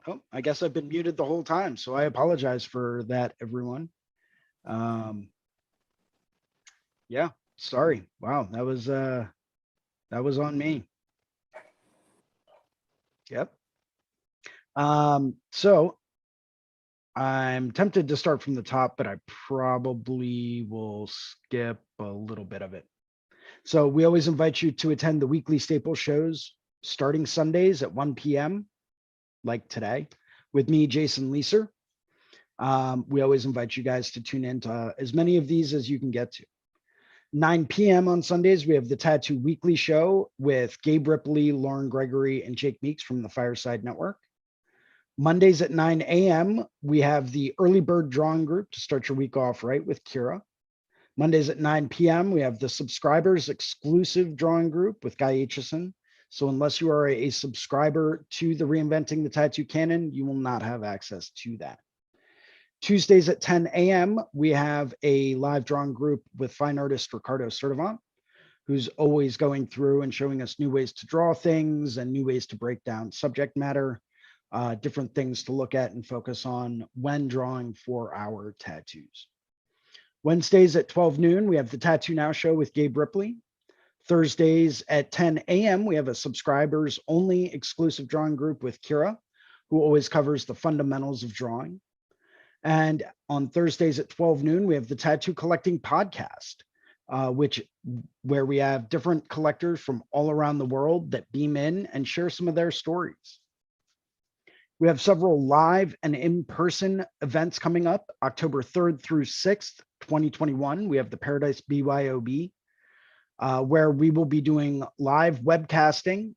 Oh, I guess I've been muted the whole time, so I apologize for that, everyone. Um, yeah, sorry. Wow, that was on me. Yep. So I'm tempted to start from the top, but I probably will skip a little bit of it. So we always invite you to attend the weekly staple shows starting Sundays at 1 p.m., like today, with me, Jason Leeser. We always invite you guys to tune in to as many of these as you can get to. 9 p.m. on Sundays, we have the Tattoo Weekly Show with Gabe Ripley, Lauren Gregory, and Jake Meeks from the Fireside Network. Mondays at 9 a.m., we have the Early Bird Drawing Group to start your week off right with Kira. Mondays at 9 p.m., we have the Subscribers Exclusive Drawing Group with Guy Aitchison. So unless you are a subscriber to the Reinventing the Tattoo Canon, you will not have access to that. Tuesdays at 10 a.m., we have a live drawing group with fine artist Ricardo Sertivant, who's always going through and showing us new ways to draw things and new ways to break down subject matter, different things to look at and focus on when drawing for our tattoos. Wednesdays at 12 noon, we have the Tattoo Now show with Gabe Ripley. Thursdays at 10 a.m., we have a subscribers only exclusive drawing group with Kira, who always covers the fundamentals of drawing. And on Thursdays at 12 noon, we have the Tattoo Collecting Podcast, where we have different collectors from all around the world that beam in and share some of their stories. We have several live and in-person events coming up. October 3rd through 6th, 2021, we have the Paradise BYOB, where we will be doing live webcasting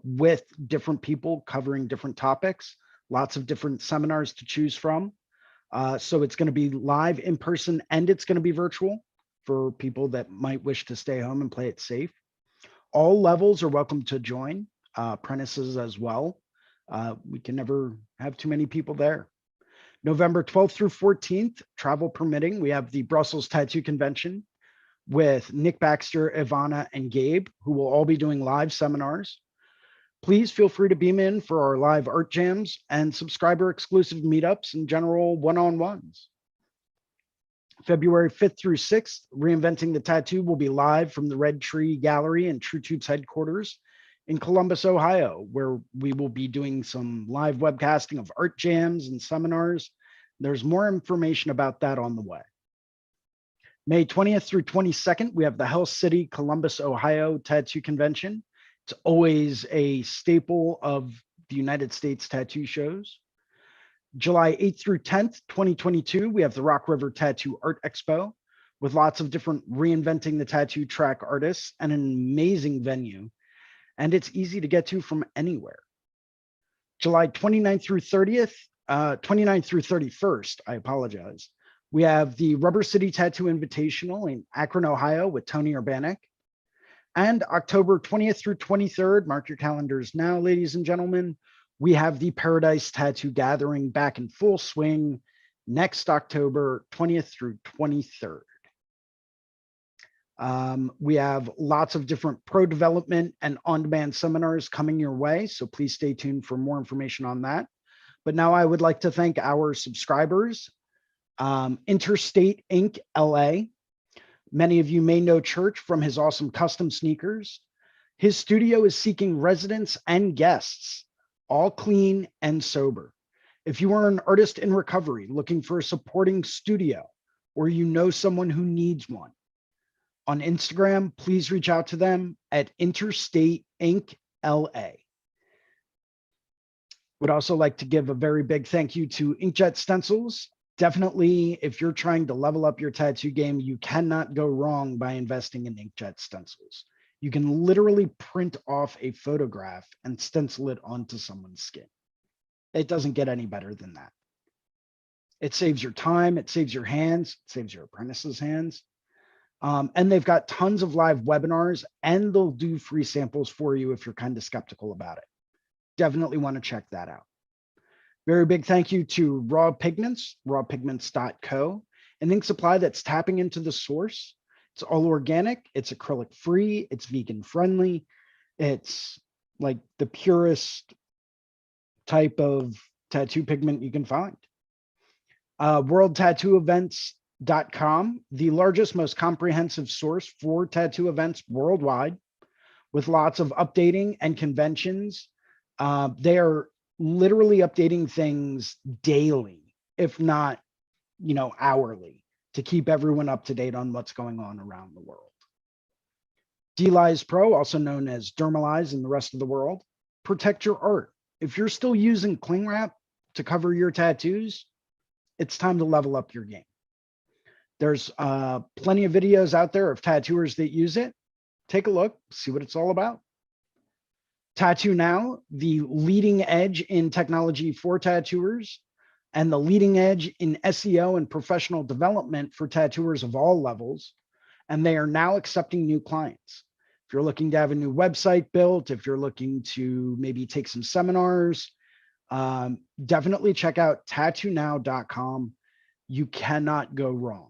with different people covering different topics, lots of different seminars to choose from. So it's going to be live in person and it's going to be virtual for people that might wish to stay home and play it safe. All levels are welcome to join, apprentices as well. We can never have too many people there. November 12th through 14th, travel permitting, we have the Brussels Tattoo Convention with Nick Baxter, Ivana, and Gabe, who will all be doing live seminars. Please feel free to beam in for our live art jams and subscriber exclusive meetups and general one-on-ones. February 5th through 6th, Reinventing the Tattoo will be live from the Red Tree Gallery and True Toots headquarters in Columbus, Ohio, where we will be doing some live webcasting of art jams and seminars. There's more information about that on the way. May 20th through 22nd, we have the Hell City, Columbus, Ohio Tattoo Convention. It's always a staple of the United States tattoo shows. July 8th through 10th, 2022, we have the Rock River Tattoo Art Expo with lots of different Reinventing the Tattoo track artists and an amazing venue. And it's easy to get to from anywhere. July 29th through 30th, 29th through 31st, I apologize. We have the Rubber City Tattoo Invitational in Akron, Ohio with Tony Urbanek. And October 20th through 23rd, mark your calendars now, ladies and gentlemen, we have the Paradise Tattoo Gathering back in full swing next October 20th through 23rd. We have lots of different pro development and on-demand seminars coming your way, so please stay tuned for more information on that. But now I would like to thank our subscribers, Interstate Inc. LA. Many of you may know Church from his awesome custom sneakers. His studio is seeking residents and guests, all clean and sober. If you are an artist in recovery looking for a supporting studio, or you know someone who needs one, on Instagram, please reach out to them at Interstate Inc. LA. Would also like to give a very big thank you to Inkjet Stencils. Definitely, if you're trying to level up your tattoo game, you cannot go wrong by investing in inkjet stencils. You can literally print off a photograph and stencil it onto someone's skin. It doesn't get any better than that. It saves your time, it saves your hands, it saves your apprentices' hands. And they've got tons of live webinars and they'll do free samples for you if you're kind of skeptical about it. Definitely want to check that out. Very big thank you to Raw Pigments, rawpigments.co, an ink supply that's tapping into the source. It's all organic, it's acrylic free, it's vegan friendly. It's like the purest type of tattoo pigment you can find. WorldTattooEvents.com, the largest, most comprehensive source for tattoo events worldwide, with lots of updating and conventions. They are literally updating things daily, if not, hourly, to keep everyone up to date on what's going on around the world. DLize Pro, also known as Dermalize in the rest of the world, protect your art. If you're still using cling wrap to cover your tattoos, it's time to level up your game. There's plenty of videos out there of tattooers that use it. Take a look, see what it's all about. Tattoo Now, the leading edge in technology for tattooers and the leading edge in SEO and professional development for tattooers of all levels. And they are now accepting new clients. If you're looking to have a new website built, if you're looking to maybe take some seminars, definitely check out tattonow.com. You cannot go wrong.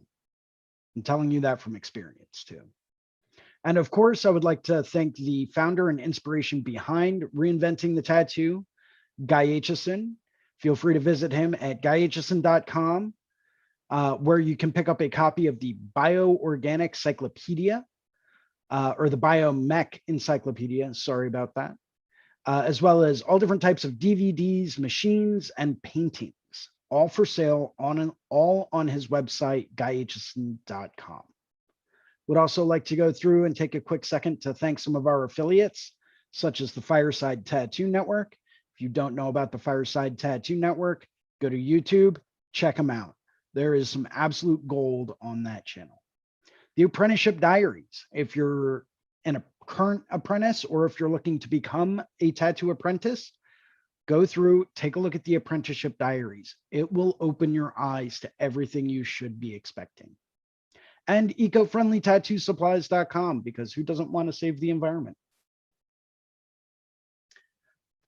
I'm telling you that from experience too. And of course, I would like to thank the founder and inspiration behind Reinventing the Tattoo, Guy Aitchison. Feel free to visit him at guyaitchison.com, where you can pick up a copy of the Bioorganic Cyclopedia, or the Biomech Encyclopedia, sorry about that, as well as all different types of DVDs, machines, and paintings, all for sale all on his website, guyaitchison.com. Would also like to go through and take a quick second to thank some of our affiliates, such as the Fireside Tattoo Network. If you don't know about the Fireside Tattoo Network, go to YouTube, check them out. There is some absolute gold on that channel. The Apprenticeship Diaries. If you're a current apprentice or if you're looking to become a tattoo apprentice, go through, take a look at the Apprenticeship Diaries. It will open your eyes to everything you should be expecting. And ecofriendlytattoosupplies.com, because who doesn't want to save the environment?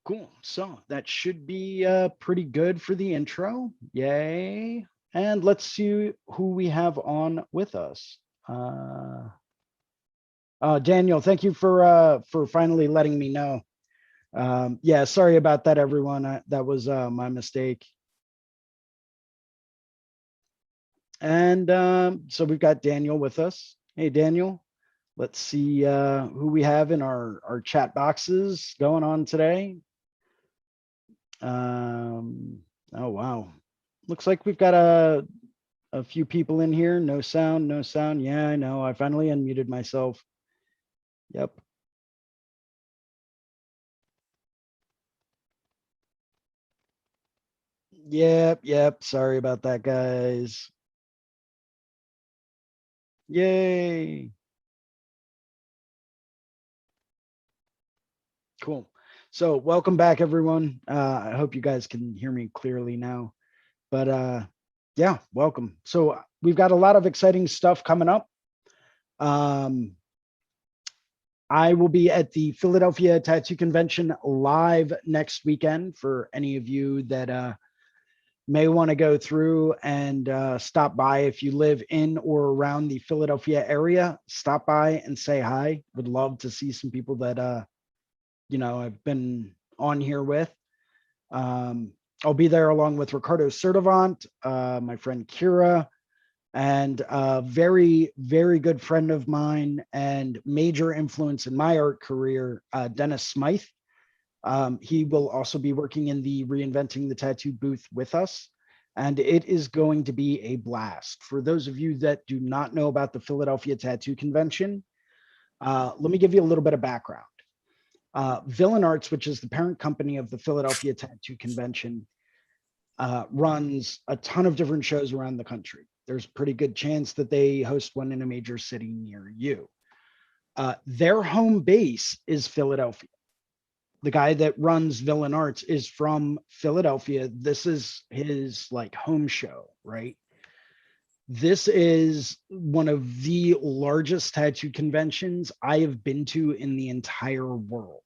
Cool. So that should be pretty good for the intro. Yay. And let's see who we have on with us. Daniel, thank you for finally letting me know. Yeah, sorry about that, everyone. That was my mistake. And so we've got Daniel with us. Hey, Daniel, let's see who we have in our chat boxes going on today. Oh, wow. Looks like we've got a few people in here. No sound, no sound. Yeah, I know. I finally unmuted myself. Yep. Yep. Sorry about that, guys. Yay. Cool. So welcome back, everyone. I hope you guys can hear me clearly now. But yeah, welcome. So we've got a lot of exciting stuff coming up. I will be at the Philadelphia Tattoo Convention live next weekend for any of you that may want to go through and stop by. If you live in or around the Philadelphia area, stop by and say hi. Would love to see some people that, I've been on here with. I'll be there along with Ricardo Sertivant, my friend Kira, and a very, very good friend of mine and major influence in my art career, Dennis Smythe. He will also be working in the Reinventing the Tattoo booth with us, and it is going to be a blast. For those of you that do not know about the Philadelphia Tattoo Convention, let me give you a little bit of background. Villain Arts, which is the parent company of the Philadelphia Tattoo Convention, runs a ton of different shows around the country. There's a pretty good chance that they host one in a major city near you. Their home base is Philadelphia. The guy that runs Villain Arts is from Philadelphia. This is his home show, right? This is one of the largest tattoo conventions I have been to in the entire world.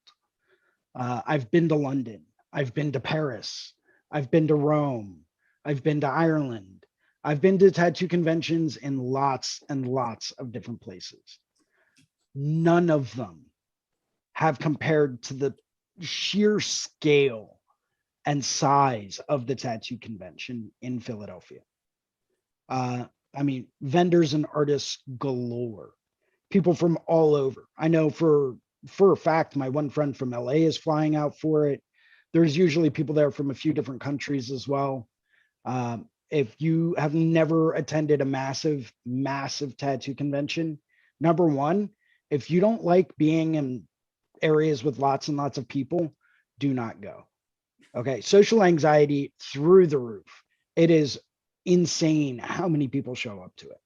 I've been to London. I've been to Paris. I've been to Rome. I've been to Ireland. I've been to tattoo conventions in lots and lots of different places. None of them have compared to the sheer scale and size of the tattoo convention in Philadelphia. I mean, vendors and artists galore, people from all over. I know for a fact, my one friend from LA is flying out for it. There's usually people there from a few different countries as well. If you have never attended a massive, massive tattoo convention, number one, if you don't like being in areas with lots and lots of people, do not go. Okay. Social anxiety through the roof. It is insane how many people show up to it.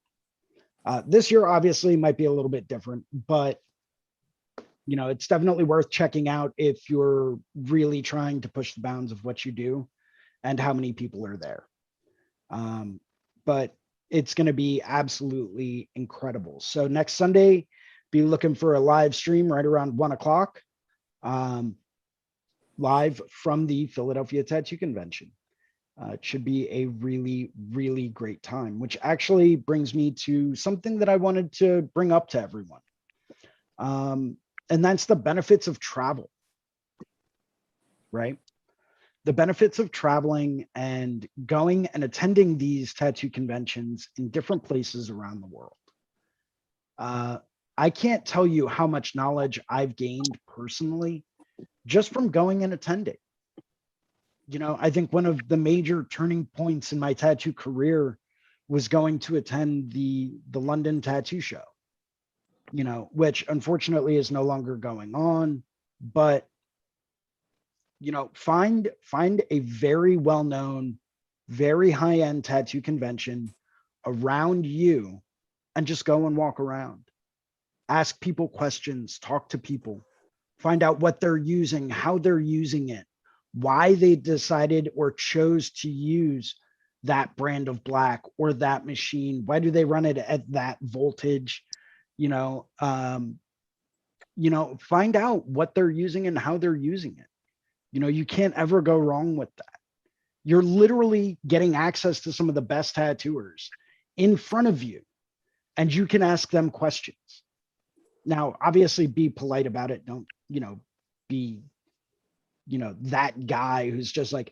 This year, obviously, might be a little bit different, but you know, it's definitely worth checking out if you're really trying to push the bounds of what you do and how many people are there. But it's going to be absolutely incredible. So next Sunday, be looking for a live stream right around 1 o'clock, live from the Philadelphia Tattoo Convention. It should be a really, really great time, which actually brings me to something that I wanted to bring up to everyone. And that's the benefits of travel, right? The benefits of traveling and going and attending these tattoo conventions in different places around the world. I can't tell you how much knowledge I've gained personally just from going and attending. You know, I think one of the major turning points in my tattoo career was going to attend the London Tattoo Show, you know, which unfortunately is no longer going on, but you know, find a very well-known, very high-end tattoo convention around you and just go and walk around. Ask people questions, talk to people, find out what they're using, how they're using it, why they decided or chose to use that brand of black or that machine. Why do they run it at that voltage? You know, find out what they're using and how they're using it. You know, you can't ever go wrong with that. You're literally getting access to some of the best tattooers in front of you, and you can ask them questions. Now, obviously, be polite about it. Don't, be, that guy who's just like,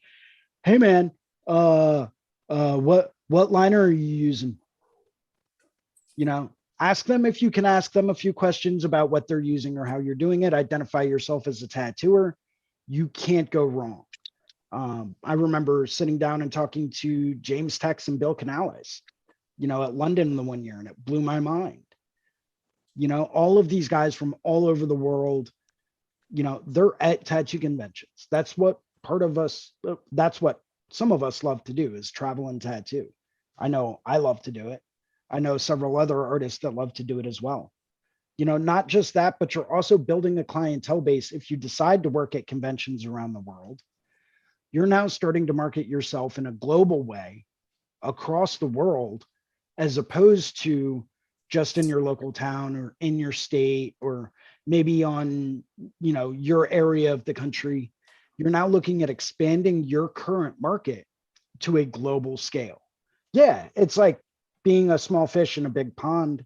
hey man, what liner are you using? You know, ask them if you can ask them a few questions about what they're using or how you're doing it. Identify yourself as a tattooer. You can't go wrong. I remember sitting down and talking to James Tex and Bill Canales, at London the one year, and it blew my mind. All of these guys from all over the world, they're at tattoo conventions. That's what some of us love to do, is travel and tattoo. I know I love to do it. I know several other artists that love to do it as well. Not just that, but you're also building a clientele base. If you decide to work at conventions around the world, you're now starting to market yourself in a global way across the world, as opposed to just in your local town or in your state, or maybe on, your area of the country. You're now looking at expanding your current market to a global scale. Yeah, it's like being a small fish in a big pond,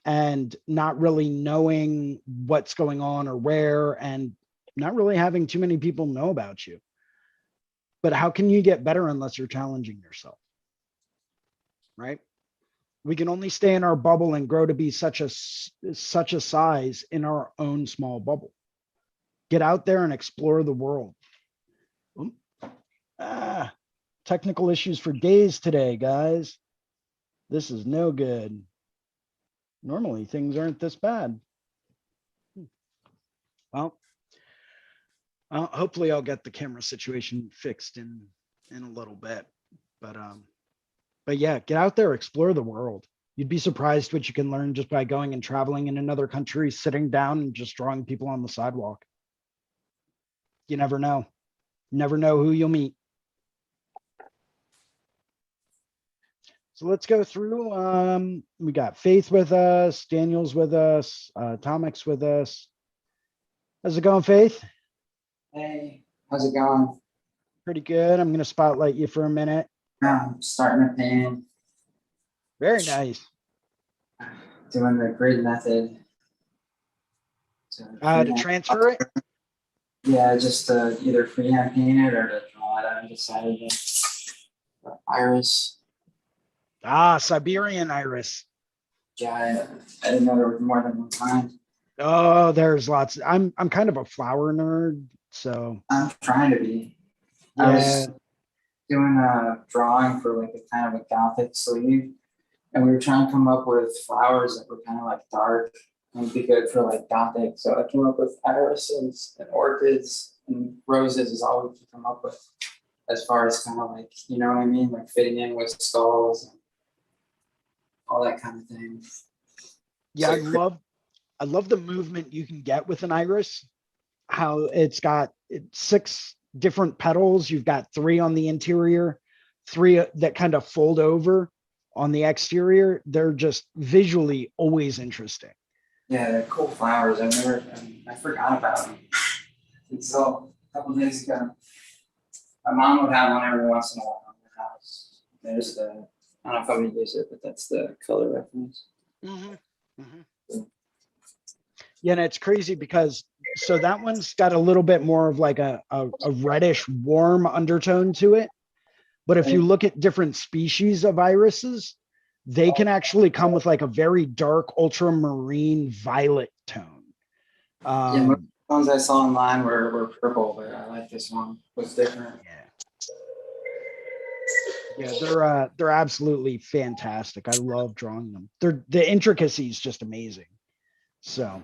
and not really knowing what's going on or where, and not really having too many people know about you. But how can you get better unless you're challenging yourself? Right? We can only stay in our bubble and grow to be such a size in our own small bubble. Get out there and explore the world. Technical issues for days today, guys. This is no good. Normally things aren't this bad. Well, hopefully I'll get the camera situation fixed in a little bit. But yeah, get out there, explore the world. You'd be surprised what you can learn just by going and traveling in another country, sitting down and just drawing people on the sidewalk. You never know. Never know who you'll meet. So let's go through. We got Faith with us, Daniel's with us, Tomic's with us. How's it going, Faith? Hey, how's it going? Pretty good. I'm going to spotlight you for a minute. I'm starting a pan. Very nice. Doing the grid method. To transfer it? Yeah, just to either freehand paint it or to draw it. I haven't decided yet. But iris. Ah, Siberian iris. Yeah, I didn't know there was more than one kind. Oh, there's lots. I'm kind of a flower nerd, so I'm trying to be. I yeah. was doing a drawing for like a kind of a gothic sleeve, and we were trying to come up with flowers that were kind of like dark and would be good for like gothic. So I came up with irises and orchids and roses is all we could come up with as far as kind of like, you know what I mean? Like fitting in with skulls and all that kind of thing. Yeah, I love the movement you can get with an iris. How it's got 6 different petals. You've got 3 on the interior, 3 that kind of fold over on the exterior. They're just visually always interesting. Yeah, they're cool flowers. I forgot about them until a couple days ago. My mom would have one every once in a while in her house. There's the, I don't know if I'm gonna use it, but that's the color reference. Mhm, mhm. Yeah, and it's crazy because so that one's got a little bit more of like a reddish warm undertone to it. But if you look at different species of irises, they can actually come with like a very dark ultramarine violet tone. Yeah, most ones I saw online were purple, but I like this one. It's different. Yeah, they're absolutely fantastic. I love drawing them. The intricacy is just amazing. So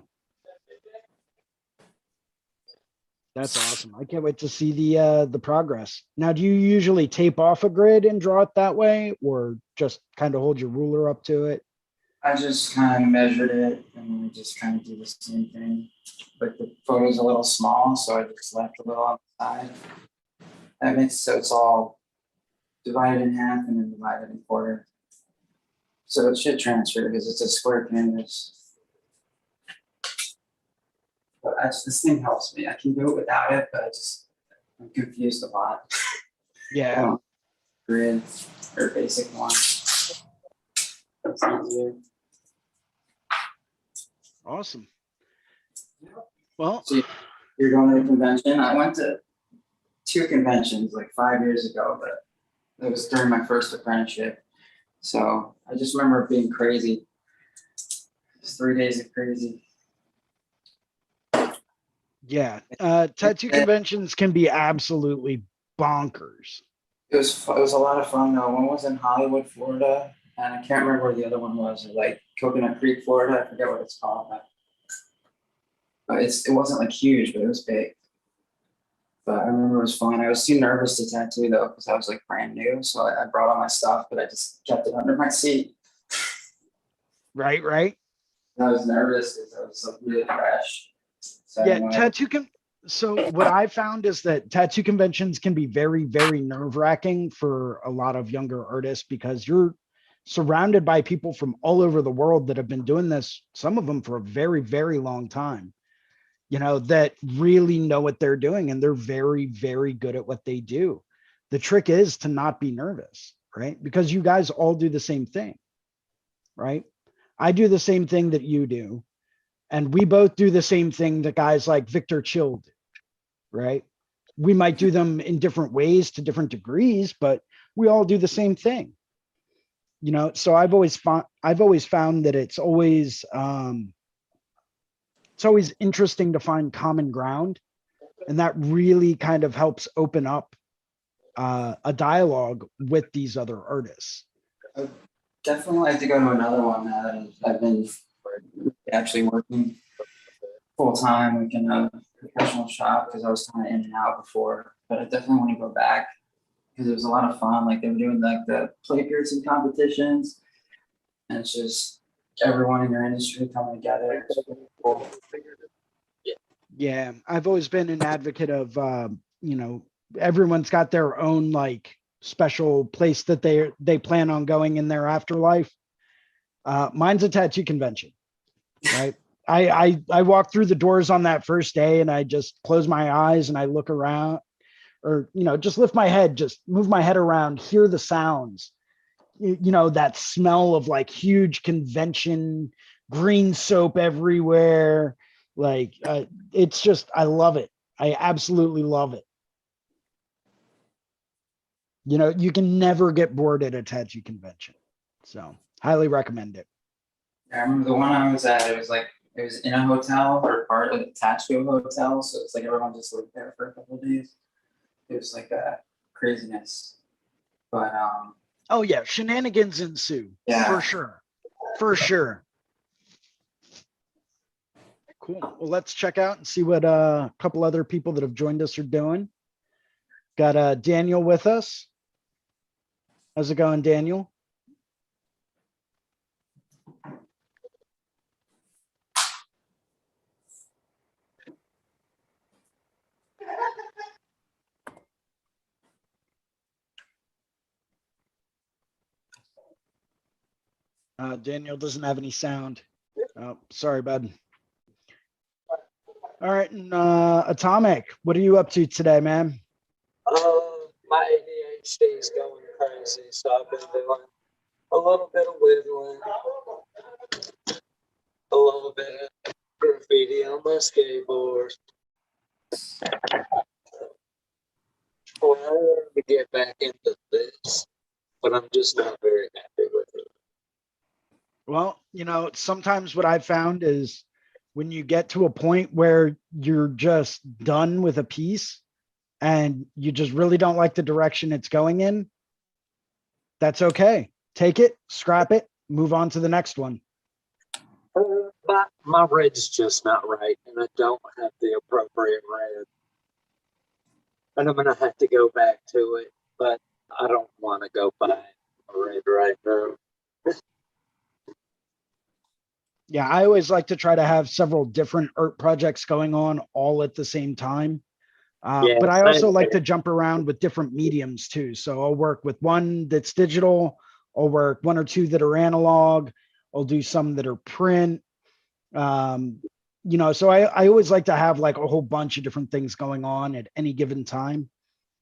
that's awesome. I can't wait to see the progress. Now, do you usually tape off a grid and draw it that way, or just kind of hold your ruler up to it? I just kind of measured it and we just kind of do the same thing. But the photo's a little small, so I just left a little on the side. That makes so it's all divided in half and then divided in quarter. So it should transfer because it's a square canvas. But this thing helps me. I can do it without it, but I'm confused a lot. Yeah. Grid or basic one. That's easier. Awesome. Well, so you're going to a convention. I went to 2 conventions like 5 years ago, but it was during my first apprenticeship. So I just remember it being crazy. It's 3 days of crazy. yeah, tattoo conventions can be absolutely bonkers. It was a lot of fun though. One was in Hollywood, Florida, and I can't remember where the other one was. Like Coconut Creek, Florida. I forget what it's called, but it wasn't like huge, but it was big. But I remember it was fun. I was too nervous to tattoo though because I was like brand new, so I brought all my stuff, but I just kept it under my seat. Right. I was nervous because I was like really fresh. So Yeah, anyway. So what I found is that tattoo conventions can be very, very nerve-wracking for a lot of younger artists because you're surrounded by people from all over the world that have been doing this, some of them for a very, very long time, that really know what they're doing and they're very, very good at what they do. The trick is to not be nervous, right? Because you guys all do the same thing, right? I do the same thing that you do. And we both do the same thing that guys like Victor Chill do, right? We might do them in different ways to different degrees, but we all do the same thing. So I've always found that it's always interesting to find common ground, and that really kind of helps open up a dialogue with these other artists. I'd definitely like to go to another one now that I've been actually working full time like in a professional shop because I was kind of in and out before, but I definitely want to go back because it was a lot of fun. Like they were doing like the play piercing competitions, and it's just everyone in your industry coming together. It's really cool. Yeah, I've always been an advocate of everyone's got their own like special place that they plan on going in their afterlife. Mine's a tattoo convention, right? I walk through the doors on that first day and I just close my eyes and I look around, or just lift my head, just move my head around, hear the sounds, that smell of like huge convention, green soap everywhere. Like it's just, I love it. I absolutely love it. You know, you can never get bored at a tattoo convention. So highly recommend it. I remember the one I was at, it was in a hotel or part of attached to a hotel. So it's like everyone just lived there for a couple of days. It was like a craziness. But Oh yeah, shenanigans ensue. yeah. For sure. For sure. Cool. Well, let's check out and see what a couple other people that have joined us are doing. Got Daniel with us. How's it going, Daniel? Daniel doesn't have any sound. Oh, sorry, bud. All right, and Atomic, what are you up to today, man? My ADHD is going crazy, so I've been doing a little bit of whittling, a little bit of graffiti on my skateboard. Well, I wanted to get back into this, but I'm just not very happy with it. Well, you know, sometimes what I've found is when you get to a point where you're just done with a piece and you just really don't like the direction it's going in, that's okay. Take it, scrap it, move on to the next one. My red's just not right, and I don't have the appropriate red. And I'm going to have to go back to it, but I don't want to go buy a red right now. Yeah, I always like to try to have several different art projects going on all at the same time. Yeah, But I also same like to here. jump around with different mediums too. So I'll work with one that's digital, I'll work one or two that are analog, I'll do some that are print. You know, so I always like to have like a whole bunch of different things going on at any given time,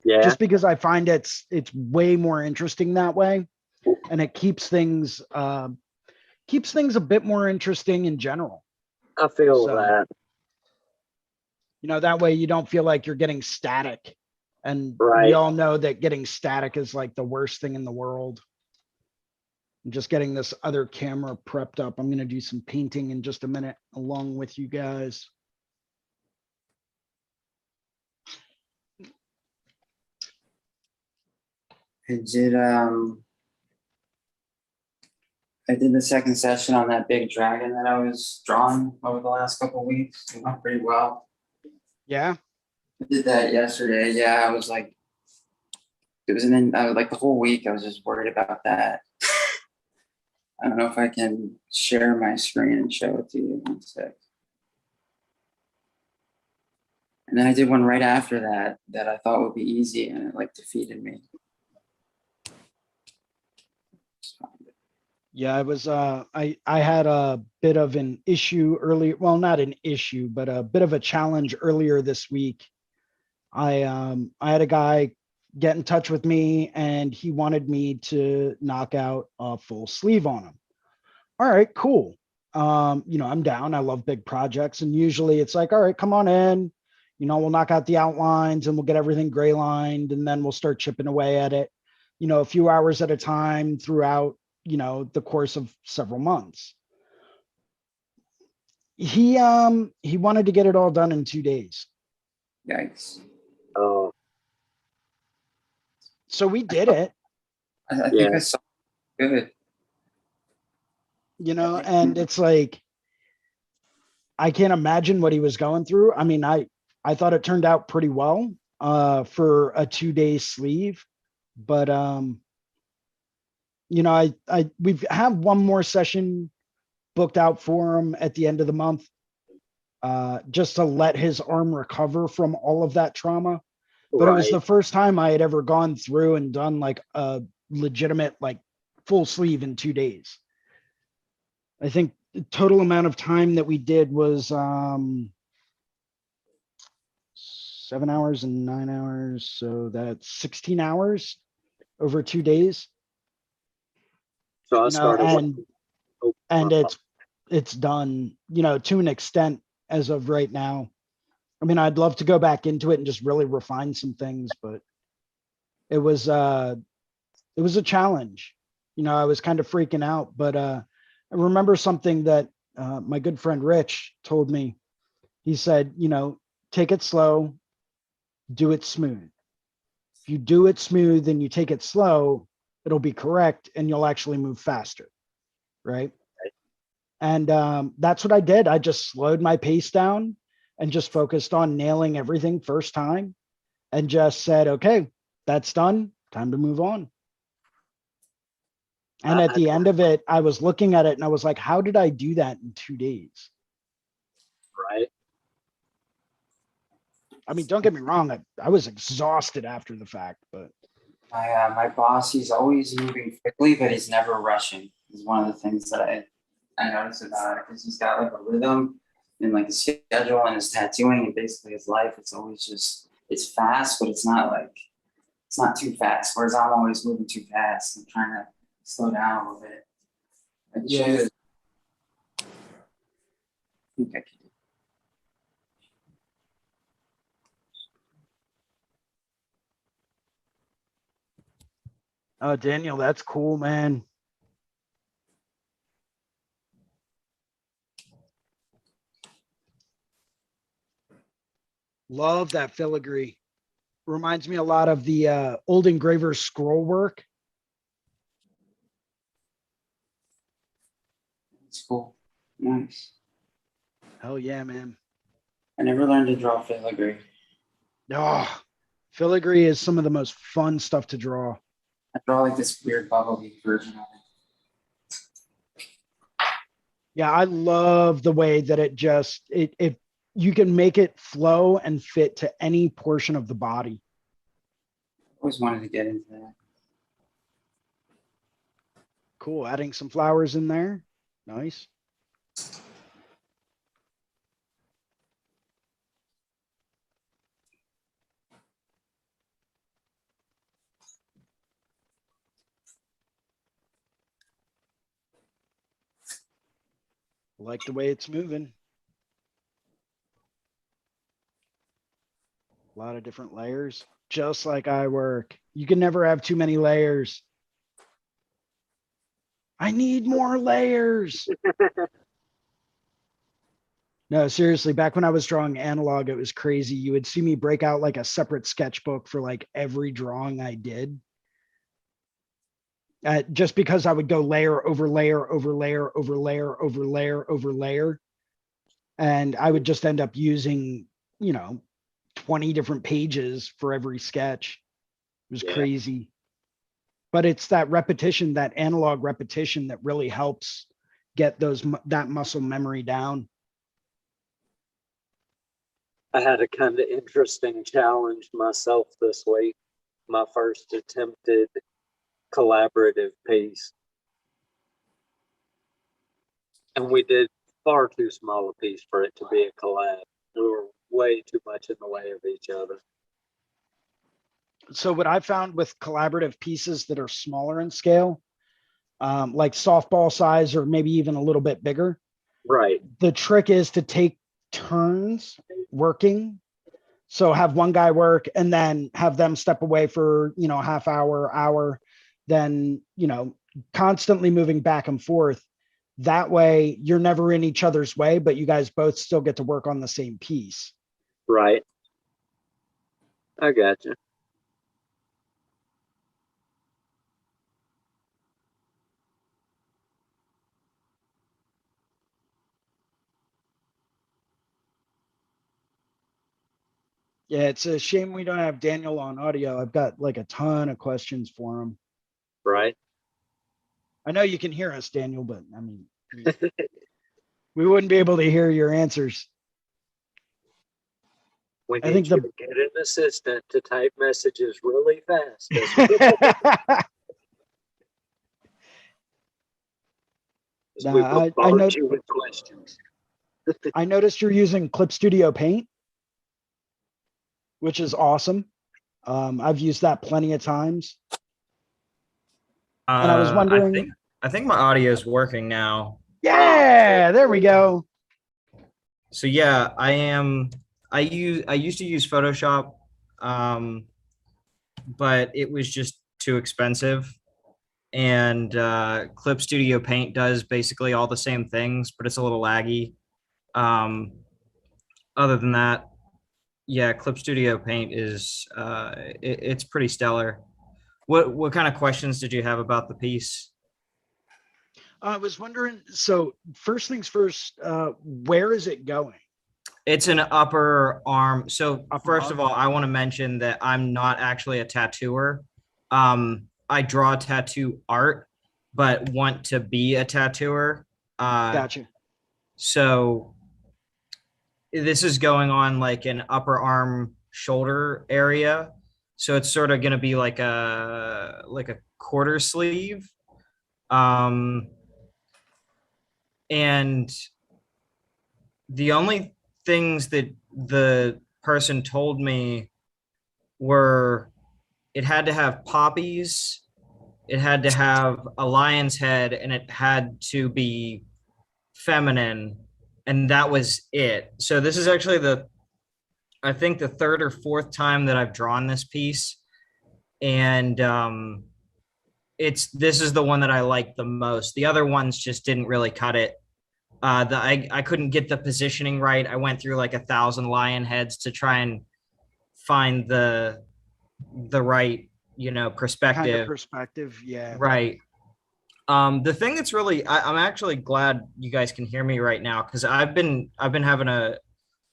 Yeah, just because I find it's way more interesting that way, and it keeps things a bit more interesting in general. I feel So, that. you know, that way you don't feel like you're getting static. And we Right. all know that getting static is like the worst thing in the world. I'm just getting this other camera prepped up. I'm going to do some painting in just a minute along with you guys. I did the second session on that big dragon that I was drawing over the last couple of weeks. It went pretty well. Yeah. I did that yesterday. Yeah, I was like, it was like the whole week I was just worried about that. I don't know if I can share my screen and show it to you. One sec. And then I did one right after that I thought would be easy, and it like defeated me. Yeah, I was I had a bit of an issue earlier. Well, not an issue, but a bit of a challenge earlier this week. I had a guy get in touch with me and he wanted me to knock out a full sleeve on him. All right, cool. You know, I'm down. I love big projects, and usually it's like, all right, come on in. You know, we'll knock out the outlines and we'll get everything gray lined, and then we'll start chipping away at it, you know, a few hours at a time throughout, you know, the course of several months. He wanted to get it all done in 2 days. Yikes. Oh, So we did it, I yeah. think I saw good. you know, and it's like, I can't imagine what he was going through. I mean, I thought it turned out pretty well for a 2-day sleeve, but you know, we've have one more session booked out for him at the end of the month, just to let his arm recover from all of that trauma. But it was Right. the first time I had ever gone through and done like a legitimate, like full sleeve in 2 days. I think the total amount of time that we did was 7 hours and 9 hours. So that's 16 hours over 2 days, So I you know, started and with, and it's done, you know, to an extent as of right now. I mean, I'd love to go back into it and just really refine some things, but it was a challenge. You know, I was kind of freaking out, but I remember something that my good friend Rich told me. He said, you know, take it slow, do it smooth. If you do it smooth and you take it slow, it'll be correct and you'll actually move faster. Right. And that's what I did. I just slowed my pace down and just focused on nailing everything first time and just said, okay, that's done. Time to move on. And at the end of it, I was looking at it and I was like, how did I do that in 2 days? Right. I mean, don't get me wrong. I was exhausted after the fact, but My boss, he's always moving quickly, but he's never rushing. Is one of the things that I notice about it, because he's got like a rhythm and like a schedule and his tattooing and basically his life. It's always just, it's fast, but it's not too fast. Whereas I'm always moving too fast. I'm trying to slow down a little bit. I can show you this. I think I can. oh, Daniel, that's cool, man. Love that filigree. Reminds me a lot of the old engravers scroll work. It's cool. Nice. Hell yeah, man. I never learned to draw filigree. Oh, filigree is some of the most fun stuff to draw. I draw like this weird bubbly version of it. Yeah, I love the way that it just it you can make it flow and fit to any portion of the body. Always wanted to get into that. Cool. Adding some flowers in there. Nice. I like the way it's moving. A lot of different layers, just like I work. You can never have too many layers. I need more layers. No, seriously, back when I was drawing analog, it was crazy. You would see me break out like a separate sketchbook for like every drawing I did. Just because I would go layer over layer over layer over layer over layer over layer. And I would just end up using, 20 different pages for every sketch. It was crazy. But it's that repetition, that analog repetition that really helps get that muscle memory down. I had a kind of interesting challenge myself this week. My first attempted collaborative piece. And we did far too small a piece for it to be a collab. We were way too much in the way of each other. So what I found with collaborative pieces that are smaller in scale, like softball size or maybe even a little bit bigger. Right. The trick is to take turns working. So have one guy work and then have them step away for, half hour, then, constantly moving back and forth. That way you're never in each other's way, but you guys both still get to work on the same piece. Right. I gotcha. Yeah, it's a shame we don't have Daniel on audio. I've got like a ton of questions for him. Right. I know you can hear us, Daniel, but I mean, we wouldn't be able to hear your answers. We I need think you to get an assistant to type messages really fast. Nah, I know you with questions. I noticed you're using Clip Studio Paint, which is awesome. I've used that plenty of times. And I was wondering. I think my audio is working now. Yeah, there we go. So yeah, I am I used to use Photoshop, but it was just too expensive. And Clip Studio Paint does basically all the same things, but it's a little laggy. Um, Other than that, yeah, Clip Studio Paint is it's pretty stellar. What kind of questions did you have about the piece? I was wondering, so first things first, where is it going? It's an upper arm. So Upper first of arm? all, I want to mention that I'm not actually a tattooer. I draw tattoo art, but want to be a tattooer. Gotcha. So this is going on like an upper arm shoulder area. So it's sort of going to be like a quarter sleeve. Um, and the only things that the person told me were it had to have poppies, it had to have a lion's head, and it had to be feminine, and that was it. So this is actually I think the third or fourth time that I've drawn this piece, and this is the one that I like the most. The other ones just didn't really cut it. I couldn't get the positioning right. I went through like 1,000 lion heads to try and find the right Kind of perspective. perspective. Yeah. Right. The thing that's really I'm actually glad you guys can hear me right now because I've been having a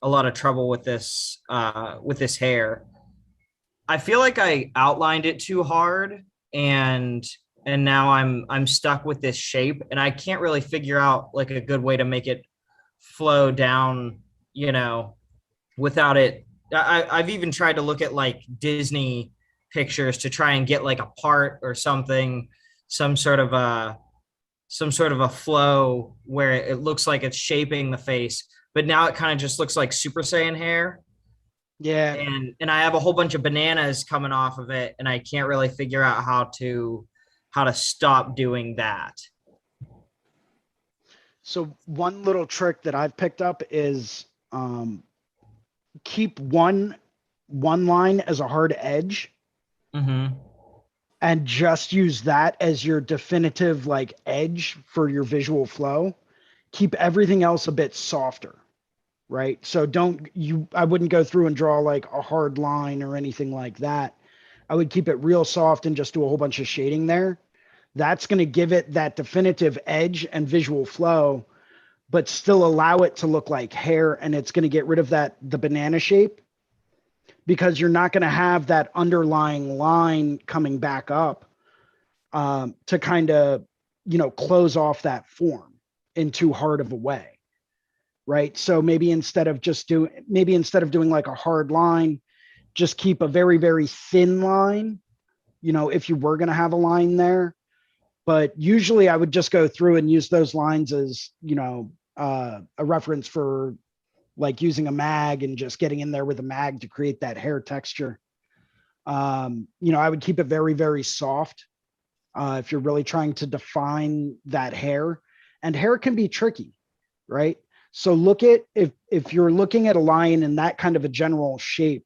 lot of trouble with this hair. I feel like I outlined it too hard and now I'm stuck with this shape and I can't really figure out like a good way to make it flow down, without it. I've even tried to look at like Disney pictures to try and get like a part or something, some sort of a flow where it looks like it's shaping the face, but now it kind of just looks like Super Saiyan hair. Yeah. And I have a whole bunch of bananas coming off of it, and I can't really figure out how to stop doing that. So one little trick that I've picked up is keep one line as a hard edge Mm-hmm. and just use that as your definitive like edge for your visual flow. Keep everything else a bit softer, right? So I wouldn't go through and draw like a hard line or anything like that. I would keep it real soft and just do a whole bunch of shading there. That's going to give it that definitive edge and visual flow, but still allow it to look like hair. And it's going to get rid of the banana shape because you're not going to have that underlying line coming back up to kind of, close off that form in too hard of a way. Right. So maybe instead of doing like a hard line, just keep a very, very thin line, if you were going to have a line there. But usually I would just go through and use those lines as, a reference for like using a mag and just getting in there with a mag to create that hair texture. I would keep it very, very soft if you're really trying to define that hair. And hair can be tricky, right? So look at, if you're looking at a lion in that kind of a general shape,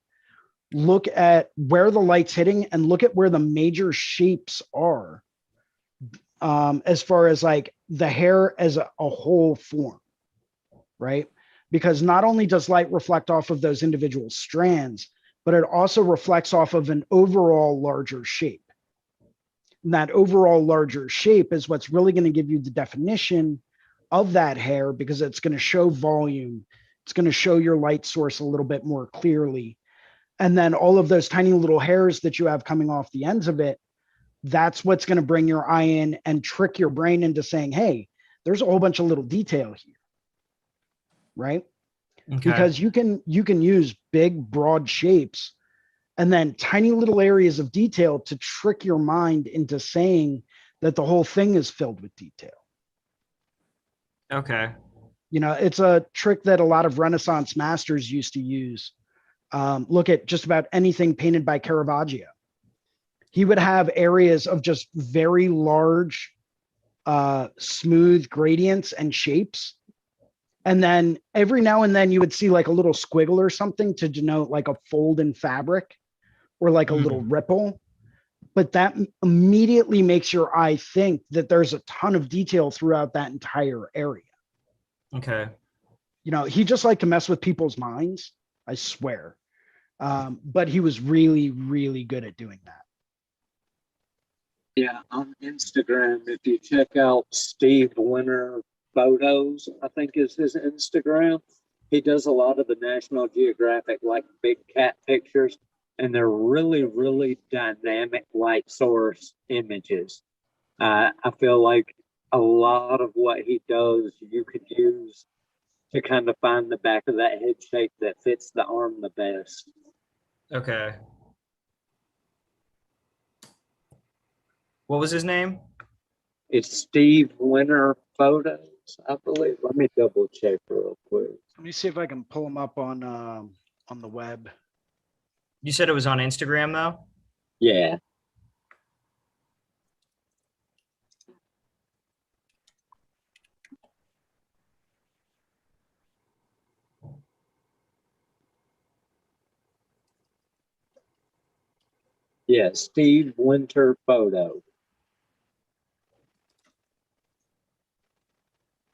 look at where the light's hitting and look at where the major shapes are. As far as like the hair as a whole form, right? Because not only does light reflect off of those individual strands, but it also reflects off of an overall larger shape. And that overall larger shape is what's really going to give you the definition of that hair because it's going to show volume. It's going to show your light source a little bit more clearly. And then all of those tiny little hairs that you have coming off the ends of it, that's what's going to bring your eye in and trick your brain into saying, hey, there's a whole bunch of little detail here. Right. Okay. Because you can use big, broad shapes and then tiny little areas of detail to trick your mind into saying that the whole thing is filled with detail. Okay. It's a trick that a lot of Renaissance masters used to use. Look at just about anything painted by Caravaggio. He would have areas of just very large, smooth gradients and shapes. And then every now and then you would see like a little squiggle or something to denote like a fold in fabric or like a little ripple. But that immediately makes your eye think that there's a ton of detail throughout that entire area. Okay. You know, he just liked to mess with people's minds, I swear. But he was really, really good at doing that. Yeah, on Instagram, if you check out Steve Winter Photos, I think is his Instagram. He does a lot of the National Geographic, like big cat pictures, and they're really, really dynamic light source images. I feel like a lot of what he does, you could use to kind of find the back of that head shape that fits the arm the best. Okay. What was his name? It's Steve Winter Photos, I believe. Let me double check real quick. Let me see if I can pull him up on the web. You said it was on Instagram though? Yeah. Yeah, Steve Winter Photo.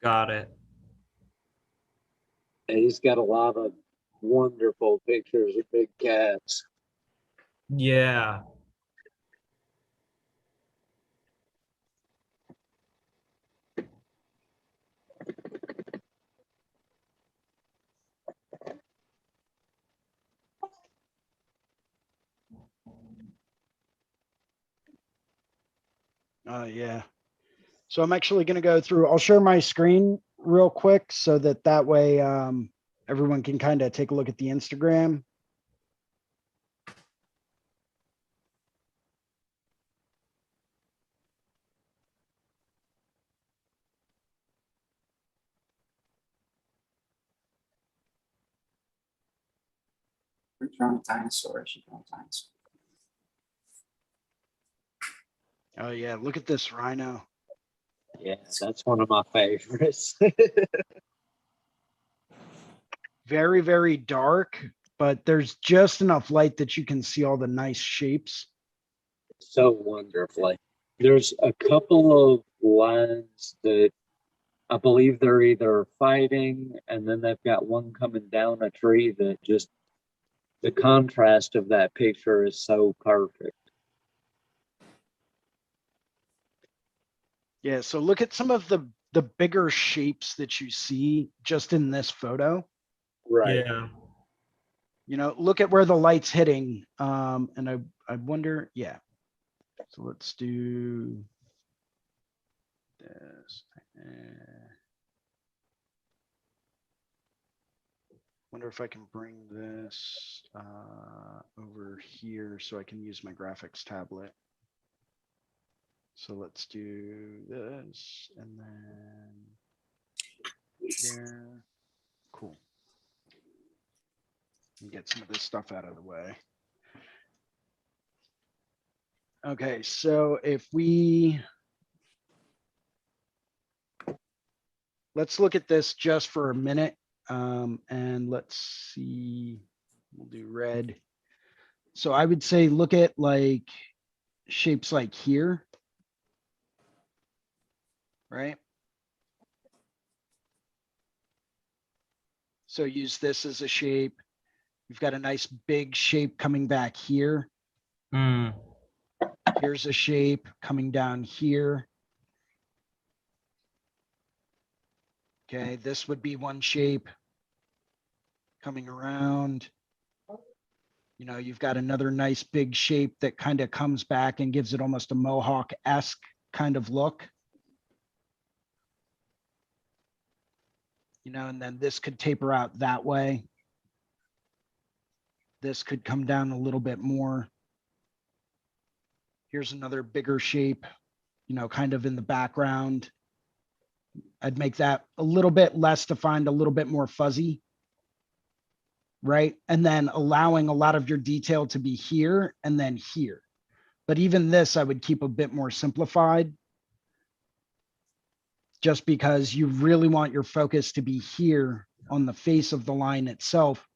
Got it. And he's got a lot of wonderful pictures of big cats. Yeah. Yeah. So I'm actually going to go through, I'll share my screen real quick so that way everyone can kind of take a look at the Instagram. We're drawing dinosaurs. You're drawing dinosaurs. Oh yeah, look at this rhino. Yeah, that's one of my favorites. Very, very dark, but there's just enough light that you can see all the nice shapes. So wonderfully. There's a couple of lines that I believe they're either fighting, and then they've got one coming down a tree that just the contrast of that picture is so perfect. Yeah, so look at some of the bigger shapes that you see just in this photo. Right. Yeah. You know, look at where the light's hitting. And I wonder, yeah. So let's do this. Wonder if I can bring this over here so I can use my graphics tablet. So let's do this and then share. Cool. And get some of this stuff out of the way. Okay, so if let's look at this just for a minute. And let's see, we'll do red. So I would say look at like shapes like here. Right? So use this as a shape. You've got a nice big shape coming back here. Mm. Here's a shape coming down here. Okay, this would be one shape coming around. You know, you've got another nice big shape that kind of comes back and gives it almost a Mohawk-esque kind of look. You know, and then this could taper out that way. This could come down a little bit more. Here's another bigger shape, you know, kind of in the background. I'd make that a little bit less defined, a little bit more fuzzy. Right? And then allowing a lot of your detail to be here and then here. But even this, I would keep a bit more simplified. just because you really want your focus to be here on the face of the line itself,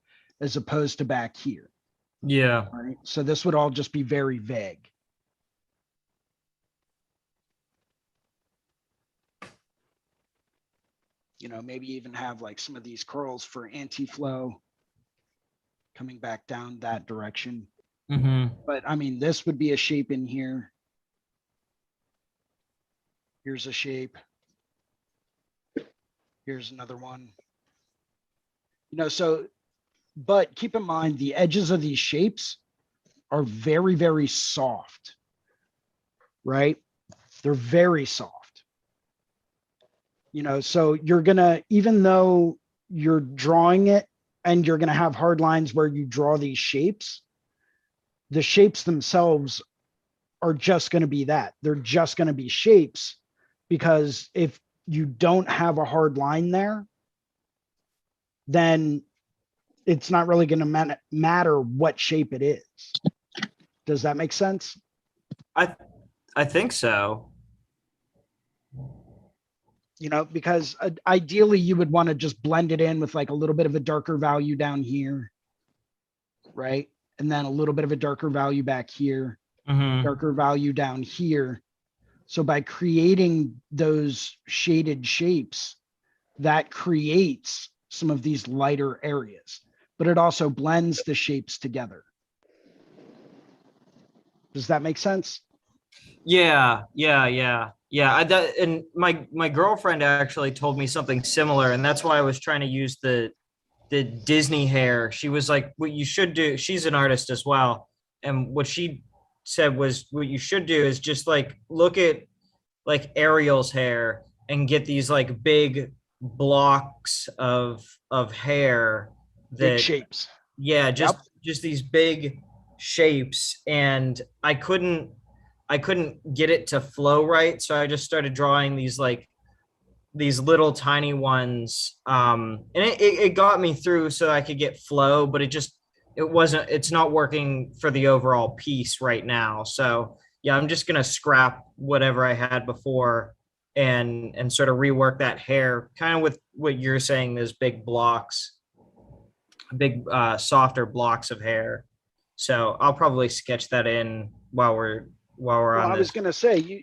as opposed to back here. Yeah. Right. So this would all just be very vague. You know, maybe even have like some of these curls for anti-flow coming back down that direction. Mm-hmm. But I mean, this would be a shape in here. Here's a shape. Here's another one. You know, so, but keep in mind the edges of these shapes are very, very soft, right? They're very soft. You know, so you're gonna, even though you're drawing it and you're gonna have hard lines where you draw these shapes, the shapes themselves are just gonna be that. They're just gonna be shapes, because if you don't have a hard line there, then it's not really gonna matter what shape it is. Does that make sense? I think so. You know, because ideally you would want to just blend it in with like a little bit of a darker value down here, right? And then a little bit of a darker value back here, Mm-hmm. darker value down here. So by creating those shaded shapes, that creates some of these lighter areas, but it also blends the shapes together. Does that make sense? Yeah. And my girlfriend actually told me something similar, and that's why I was trying to use the Disney hair. She was like, "What you should do." She's an artist as well, and what she said was, "What you should do is just like look at like Ariel's hair and get these like big blocks of hair Big that shapes. yeah, Yep. just these big shapes, and I couldn't get it to flow right, so I just started drawing these like these little tiny ones, and it got me through so I could get flow, but it's not working for the overall piece right now. So yeah, I'm just gonna scrap whatever I had before and sort of rework that hair, kind of with what you're saying, those big blocks, big softer blocks of hair. So I'll probably sketch that in while we're Well, on I was this. going to say,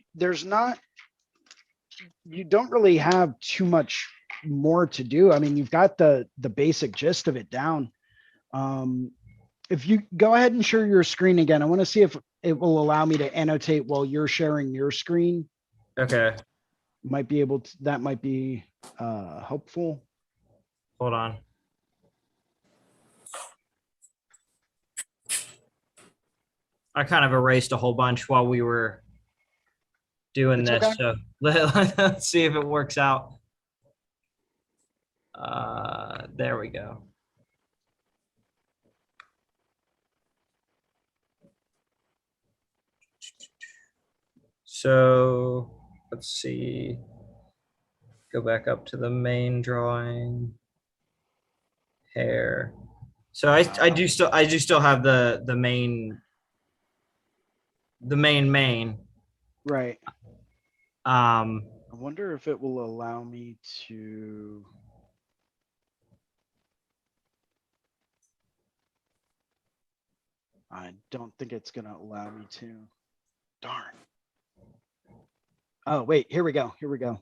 you don't really have too much more to do. I mean, you've got the basic gist of it down. If you go ahead and share your screen again, I want to see if it will allow me to annotate while you're sharing your screen. Okay, Might be able to, that might be helpful. hold on. I kind of erased a whole bunch while we were doing It's this. okay. So let's see if it works out. There we go. So let's see. Go back up to the main drawing. Hair. So I do still have the main. Right. Um, I wonder if it will allow me to. I don't think it's going to allow me to. Darn. Oh, wait, here we go. Here we go.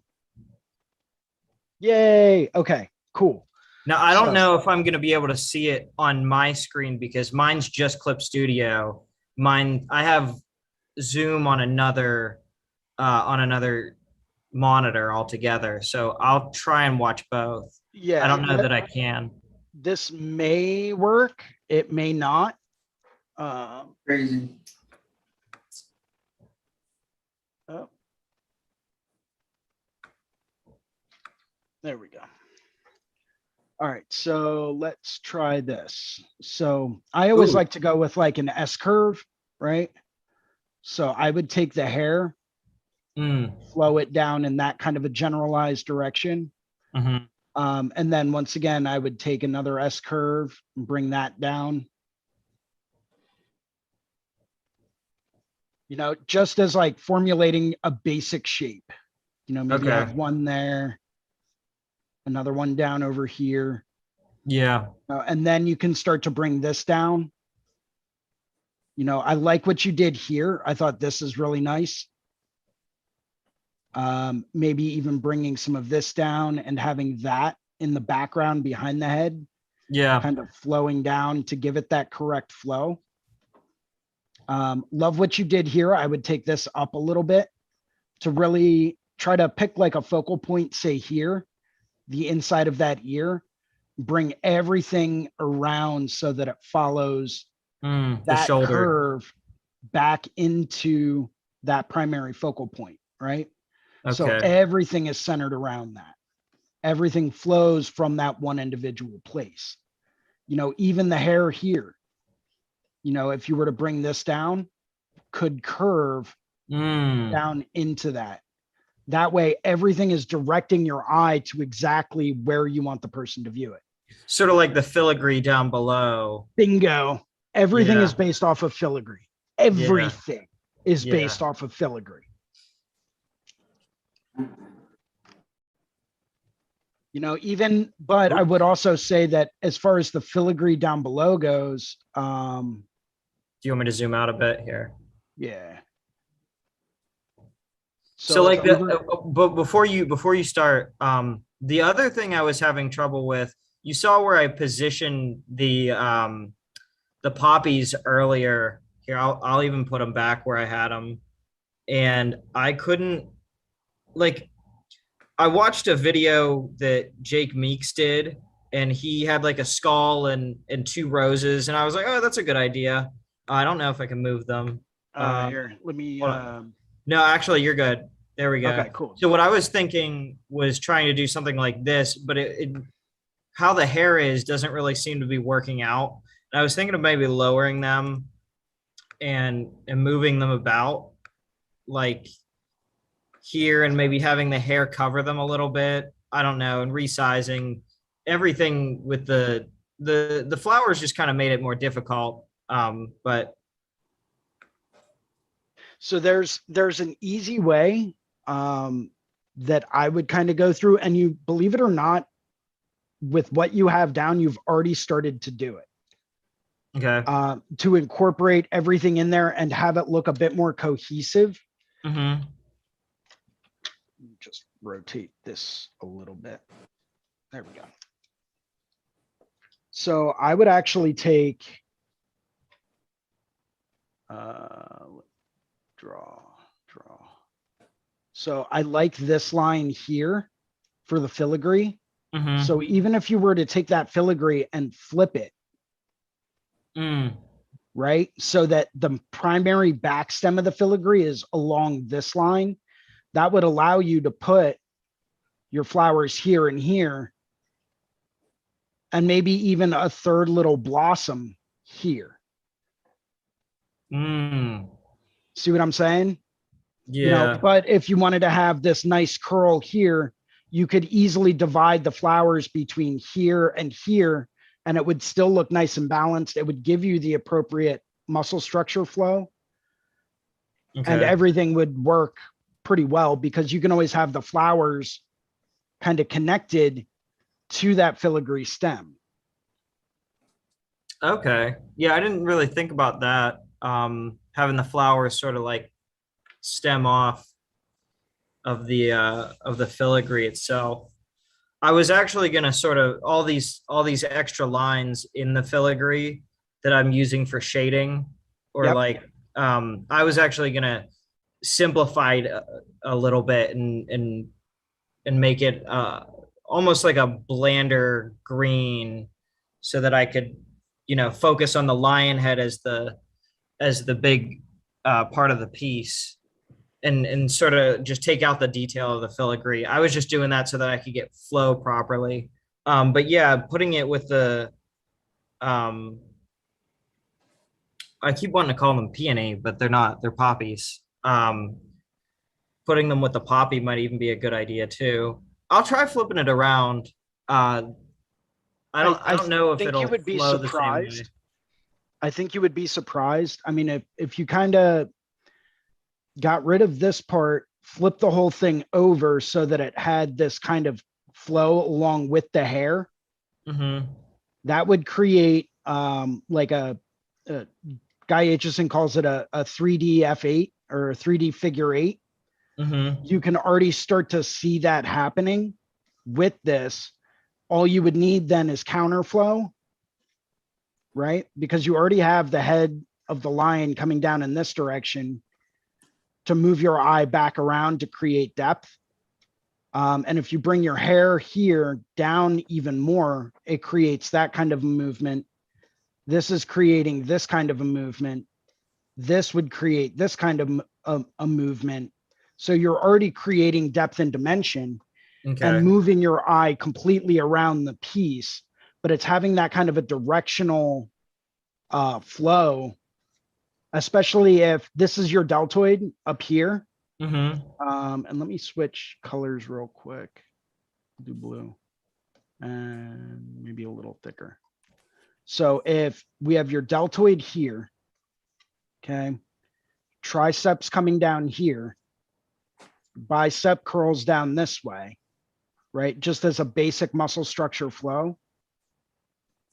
Yay. Okay, cool. Now I don't So- know if I'm going to be able to see it on my screen because mine's just Clip Studio. I have Zoom on another monitor altogether. So I'll try and watch both. Yeah. I don't know that I can. This may work. It may not. Crazy. Oh. There we go. All right, so let's try this. So I always Ooh. like to go with like an S curve, right? So I would take the hair, flow it down in that kind of a generalized direction. Mm-hmm. And then once again, I would take another S curve and bring that down. You know, just as like formulating a basic shape. You know, maybe Okay. have one there, another one down over here. Yeah. And then you can start to bring this down. You know, I like what you did here. I thought this is really nice. Maybe even bringing some of this down and having that in the background behind the head, Yeah. kind of flowing down to give it that correct flow. Love what you did here. I would take this up a little bit to really try to pick like a focal point, say here, the inside of that ear, bring everything around so that it follows The that shoulder. curve back into that primary focal point, right? So Okay. everything is centered around that. Everything flows from that one individual place. You know, even the hair here, you know, if you were to bring this down, could curve down into that. That way, everything is directing your eye to exactly where you want the person to view it. Sort of like the filigree down below. Bingo. Everything Yeah. is based off of filigree. Everything is Yeah. based off of filigree. You know, even, but I would also say that as far as the filigree down below goes, Do you want me to zoom out a bit here? yeah. So like if we were- but before you start, the other thing I was having trouble with, you saw where I positioned the poppies earlier. Here, I'll even put them back where I had them, and I couldn't, like, I watched a video that Jake Meeks did, and he had like a skull and two roses, and I was like, oh, that's a good idea. I don't know if I can move them. here, let me, hold on. No, actually, you're good. There we go. okay, cool. So what I was thinking was trying to do something like this, but how the hair is doesn't really seem to be working out. And I was thinking of maybe lowering them and moving them about, like here, and maybe having the hair cover them a little bit. I don't know, and resizing everything with the flowers just kind of made it more difficult. But So there's an easy way that I would kind of go through, and you believe it or not, with what you have down, you've already started to do it. okay. To incorporate everything in there and have it look a bit more cohesive. Mm-hmm. Just rotate this a little bit. There we go. So I would actually take, draw. So I like this line here for the filigree. Mm-hmm. So even if you were to take that filigree and flip it, right? So that the primary back stem of the filigree is along this line, that would allow you to put your flowers here and here, and maybe even a third little blossom here. See what I'm saying? Yeah. You know, but if you wanted to have this nice curl here, you could easily divide the flowers between here and here, and it would still look nice and balanced. It would give you the appropriate muscle structure flow, Okay. and everything would work pretty well, because you can always have the flowers kind of connected to that filigree stem. Okay. Yeah, I didn't really think about that. Having the flowers sort of like stem off of the filigree itself. I was actually gonna sort of all these extra lines in the filigree that I'm using for shading, or Yep. like I was actually gonna simplify it a little bit and make it almost like a blander green, so that I could, you know, focus on the lion head as the big part of the piece, and sort of just take out the detail of the filigree. I was just doing that so that I could get flow properly. But yeah, putting it with the I keep wanting to call them peony, but they're not, they're poppies. Putting them with the poppy might even be a good idea too. I'll try flipping it around. I don't know if think it'll you would be flow the same way. surprised. I think you would be surprised. I mean, if you kind of got rid of this part flip the whole thing over so that it had this kind of flow along with the hair, Mm-hmm. that would create like a Guy Aitchison calls it a 3D F8 or a 3D figure eight. Mm-hmm. You can already start to see that happening with this. All you would need then is counterflow, right? Because you already have the head of the lion coming down in this direction to move your eye back around to create depth. And if you bring your hair here down even more, it creates that kind of a movement. This is creating this kind of a movement. This would create this kind of a movement. So you're already creating depth and dimension Okay. and moving your eye completely around the piece, but it's having that kind of a directional flow, especially if this is your deltoid up here. Mm-hmm. And let me switch colors real quick. Do blue and maybe a little thicker. So if we have your deltoid here, okay, triceps coming down here, bicep curls down this way, right? Just as a basic muscle structure flow.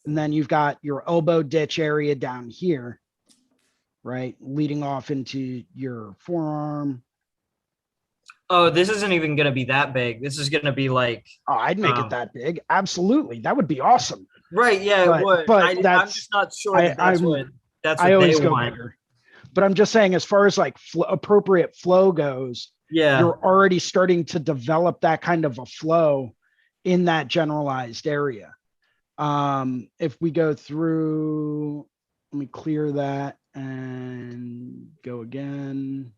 And then you've got your elbow ditch area down here, right? Leading off into your forearm. Oh, this isn't even going to be that big. This is going to be like, Oh, I'd make it that big. Absolutely. That would be awesome. right. Yeah, But- it would. but I'm that's- just not sure that that's what I always they go want. bigger. But I'm just saying, as far as like appropriate flow goes, Yeah. you're already starting to develop that kind of a flow in that generalized area. If we go through, let me clear that and go again.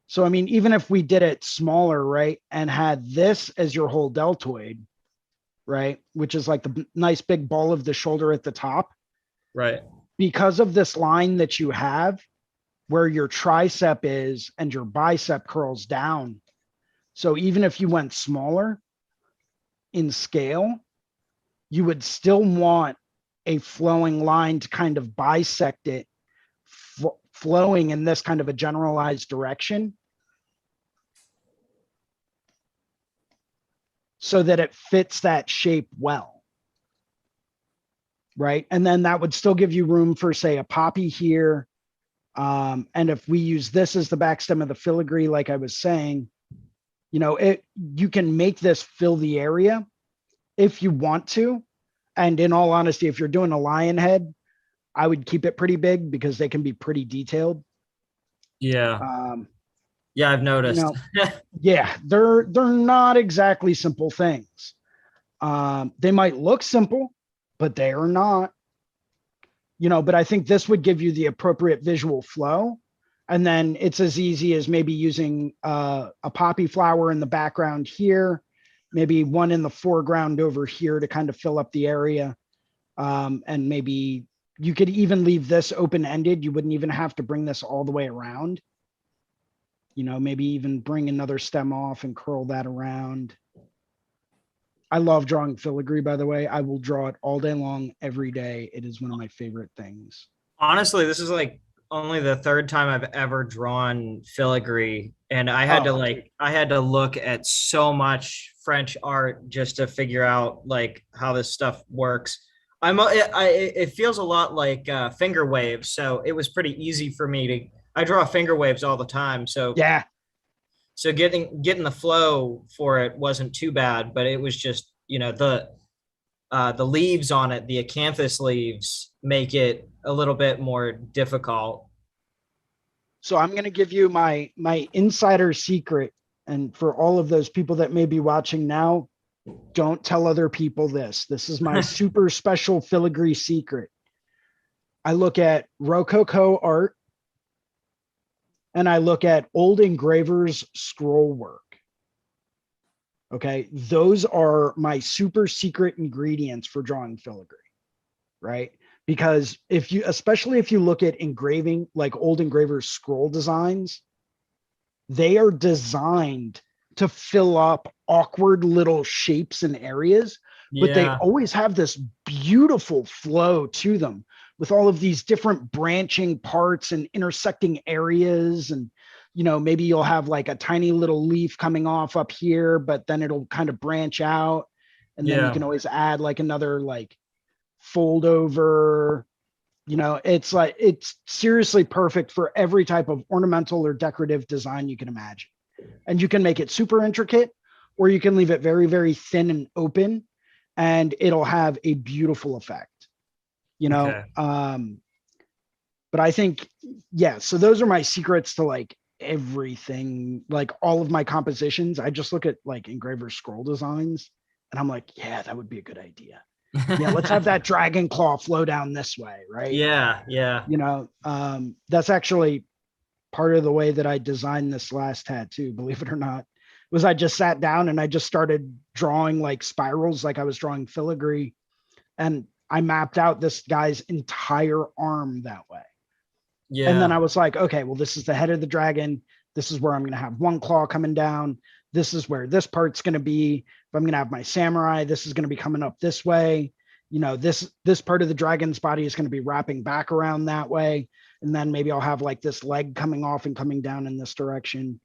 So, I mean, even if we did it smaller, right, and had this as your whole deltoid, right, which is like the nice big ball of the shoulder at the top, Right. because of this line that you have where your tricep is and your bicep curls down. So even if you went smaller in scale, you would still want a flowing line to kind of bisect it, flowing in this kind of a generalized direction, so that it fits that shape well. Right. And then that would still give you room for, say, a poppy here. And if we use this as the back stem of the filigree, like I was saying, you know, you can make this fill the area if you want to. And in all honesty, if you're doing a lion head, I would keep it pretty big because they can be pretty detailed. Yeah. Yeah, I've noticed. You know, yeah, they're not exactly simple things. They might look simple, but they are not. You know, but I think this would give you the appropriate visual flow. And then it's as easy as maybe using a poppy flower in the background here, maybe one in the foreground over here to kind of fill up the area. And maybe you could even leave this open-ended. You wouldn't even have to bring this all the way around. You know, maybe even bring another stem off and curl that around. I love drawing filigree, by the way. I will draw it all day long, every day. It is one of my favorite things. Honestly, this is like only the third time I've ever drawn filigree. And I had I had to look at so much French art just to figure out like how this stuff works. It feels a lot like finger waves. So it was pretty easy for me I draw finger waves all the time. So yeah. So getting the flow for it wasn't too bad, but it was just, you know, the leaves on it, the acanthus leaves make it a little bit more difficult. So I'm going to give you my insider secret. And for all of those people that may be watching now, don't tell other people this. This is my super special filigree secret. I look at Rococo art and I look at old engravers scroll work. Okay. Those are my super secret ingredients for drawing filigree, right? Because especially if you look at engraving, like old engravers scroll designs, they are designed to fill up awkward little shapes and areas, but they always have this beautiful flow to them with all of these different branching parts and intersecting areas. And maybe you'll have like a tiny little leaf coming off up here, but then it'll kind of branch out. And then you Yeah. can always add like another like fold over, it's like, it's seriously perfect for every type of ornamental or decorative design you can imagine. And you can make it super intricate, or you can leave it very, very thin and open, and it'll have a beautiful effect, Okay. but I think, yeah, so those are my secrets to like everything, like all of my compositions. I just look at like engraver scroll designs and I'm like, yeah, that would be a good idea. Yeah, let's have that dragon claw flow down this way, right? Yeah. Yeah. That's actually part of the way that I designed this last tattoo, believe it or not, was I just sat down and I just started drawing like spirals, like I was drawing filigree, and I mapped out this guy's entire arm that way. Yeah. And then I was like, okay, well, this is the head of the dragon. This is where I'm going to have one claw coming down. This is where this part's going to be. If I'm going to have my samurai, this is going to be coming up this way. This part of the dragon's body is going to be wrapping back around that way. And then maybe I'll have like this leg coming off and coming down in this direction.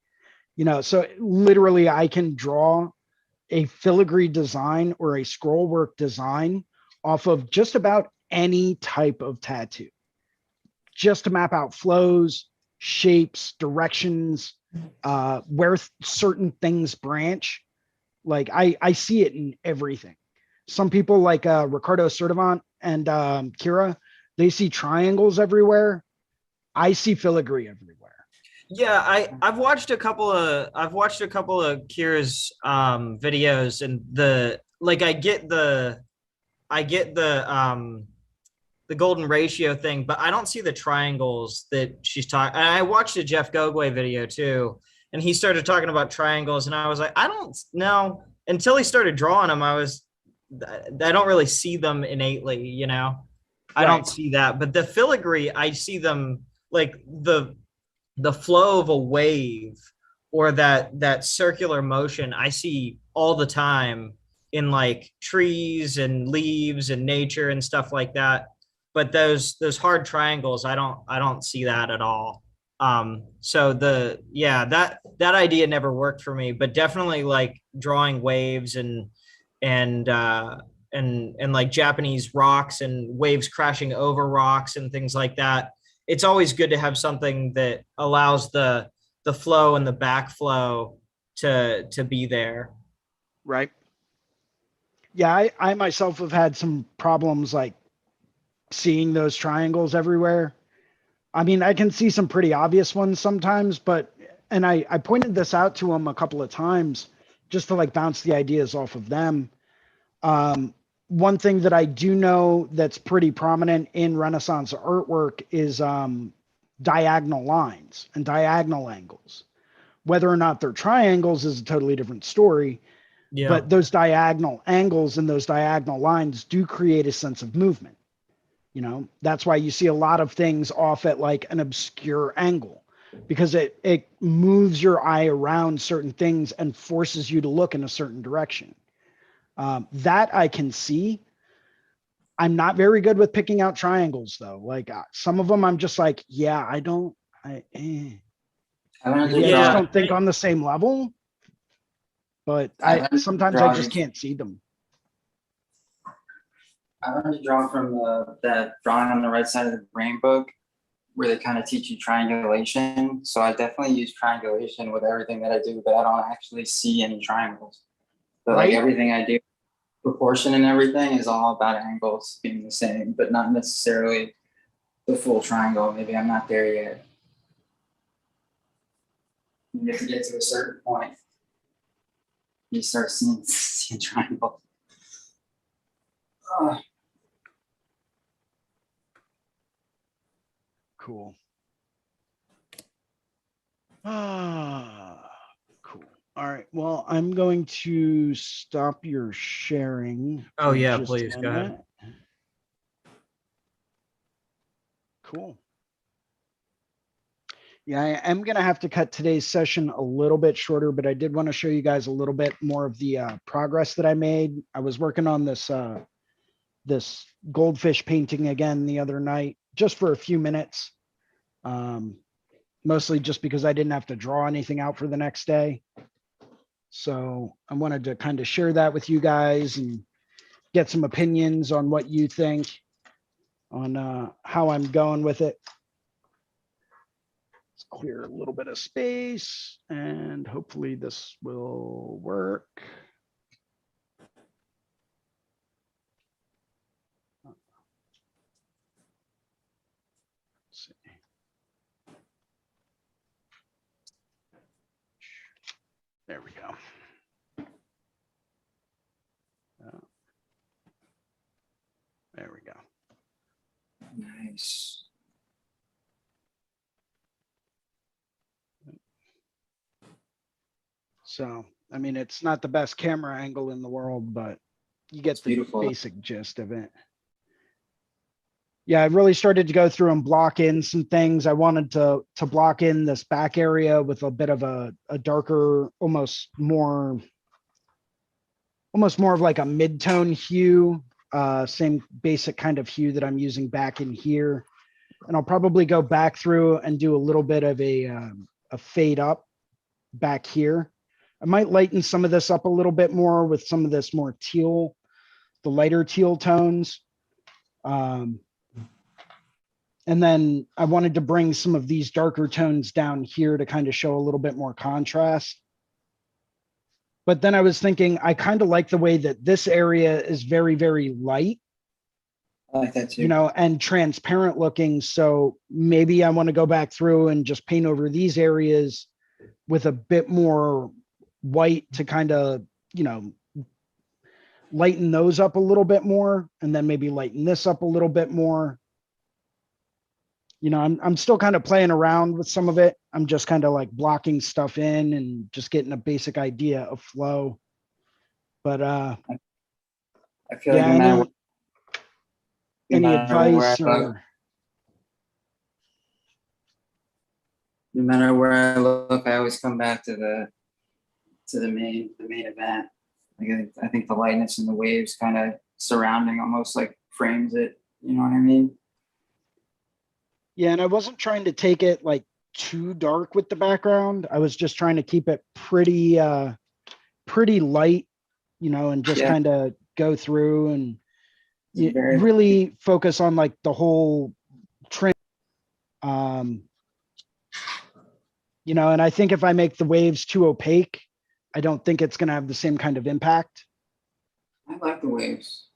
So literally I can draw a filigree design or a scroll work design off of just about any type of tattoo, just to map out flows, shapes, directions, where certain things branch. Like I see it in everything. Some people like Ricardo Sertivant and Kira, they see triangles everywhere. I see filigree everywhere. Yeah, I've watched a couple of Kira's videos, and I get the golden ratio thing, but I don't see the triangles that she's talking. I watched a Jeff Gogwe video too, and he started talking about triangles, and I was like, I don't know, until he started drawing them. I don't really see them innately, I don't see that. But the filigree, I see them like the flow of a wave, or that circular motion I see all the time in like trees and leaves and nature and stuff like that. But those hard triangles, I don't see that at all. So that idea never worked for me, but definitely like drawing waves and like Japanese rocks and waves crashing over rocks and things like that. It's always good to have something that allows the flow and the backflow to be there. Right. Yeah, I myself have had some problems like seeing those triangles everywhere. I mean, I can see some pretty obvious ones sometimes, and I pointed this out to them a couple of times just to like bounce the ideas off of them. One thing that I do know that's pretty prominent in Renaissance artwork is diagonal lines and diagonal angles. Whether or not they're triangles is a totally different story. Yeah. But those diagonal angles and those diagonal lines do create a sense of movement. That's why you see a lot of things off at like an obscure angle, because it moves your eye around certain things and forces you to look in a certain direction. That I can see. I'm not very good with picking out triangles though. Like some of them I'm just like, yeah, I just don't think on the same level, but sometimes I just can't see them. I learned to draw from that drawing on the right side of the brain book, where they kind of teach you triangulation. So I definitely use triangulation with everything that I do, but I don't actually see any triangles. But like everything I do, proportion and everything is all about angles being the same, but not necessarily the full triangle. Maybe I'm not there yet. You have to get to a certain point, you start seeing triangles. Cool. Cool. All right. Well, I'm going to stop your sharing. Oh yeah, please go ahead. Cool. Yeah, I am going to have to cut today's session a little bit shorter, but I did want to show you guys a little bit more of the progress that I made. I was working on this goldfish painting again the other night, just for a few minutes. mostly just because I didn't have to draw anything out for the next day. So I wanted to kind of share that with you guys and get some opinions on what you think on how I'm going with it. Let's clear a little bit of space and hopefully this will work. Let's see. There we go. There we go. Nice. So, I mean, it's not the best camera angle in the world, but you get It's the beautiful. basic gist of it. Yeah, I really started to go through and block in some things. I wanted to block in this back area with a bit of a darker, almost more of like a mid-tone hue. Same basic kind of hue that I'm using back in here. And I'll probably go back through and do a little bit of a fade up back here. I might lighten some of this up a little bit more with some of this more teal, the lighter teal tones. And then I wanted to bring some of these darker tones down here to kind of show a little bit more contrast. But then I was thinking, I kind of like the way that this area is very, very light, I like that too. you know, and transparent looking. So maybe I want to go back through and just paint over these areas with a bit more white to kind of, you know, lighten those up a little bit more, and then maybe lighten this up a little bit more. You know, I'm still kind of playing around with some of it. I'm just kind of like blocking stuff in and just getting a basic idea of flow. But I feel yeah, like no any matter where I advice look, or no matter where I look, I always come back to the main event. Like I think the lightness and the waves kind of surrounding almost like frames it. You know what I mean? yeah, and I wasn't trying to take it like too dark with the background. I was just trying to keep it pretty light, you know, and just Yeah. kind of go through and Very really focus on like the whole trim. You know, and I think if I make the waves too opaque, I don't think it's going to have the same kind of impact. I like the waves,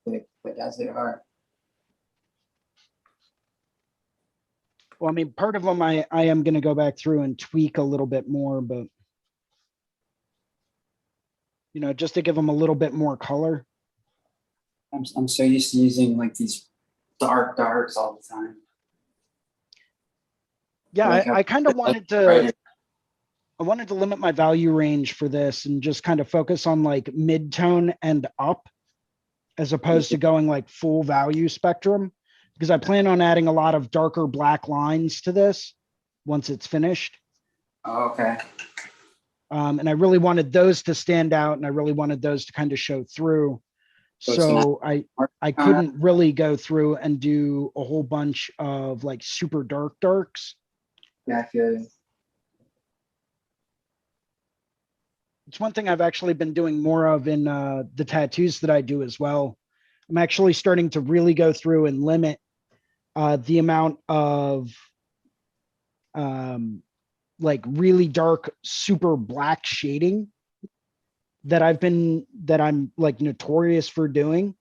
like as they are. Well, I mean, part of them I am going to go back through and tweak a little bit more, but you know, just to give them a little bit more color. I'm so used to using like these darks all the time. Yeah, Like I kind of wanted to, Right. I wanted to limit my value range for this and just kind of focus on like mid-tone and up, as opposed to going like full value spectrum, because I plan on adding a lot of darker black lines to this once it's finished. Oh, okay. And I really wanted those to stand out, and I really wanted those to kind of show through. So it's So I couldn't really go through and do a whole bunch of like super darks. Yeah, I feel you. It's one thing I've actually been doing more of in the tattoos that I do as well. I'm actually starting to really go through and limit the amount of like really dark, super black shading that I'm like notorious for doing,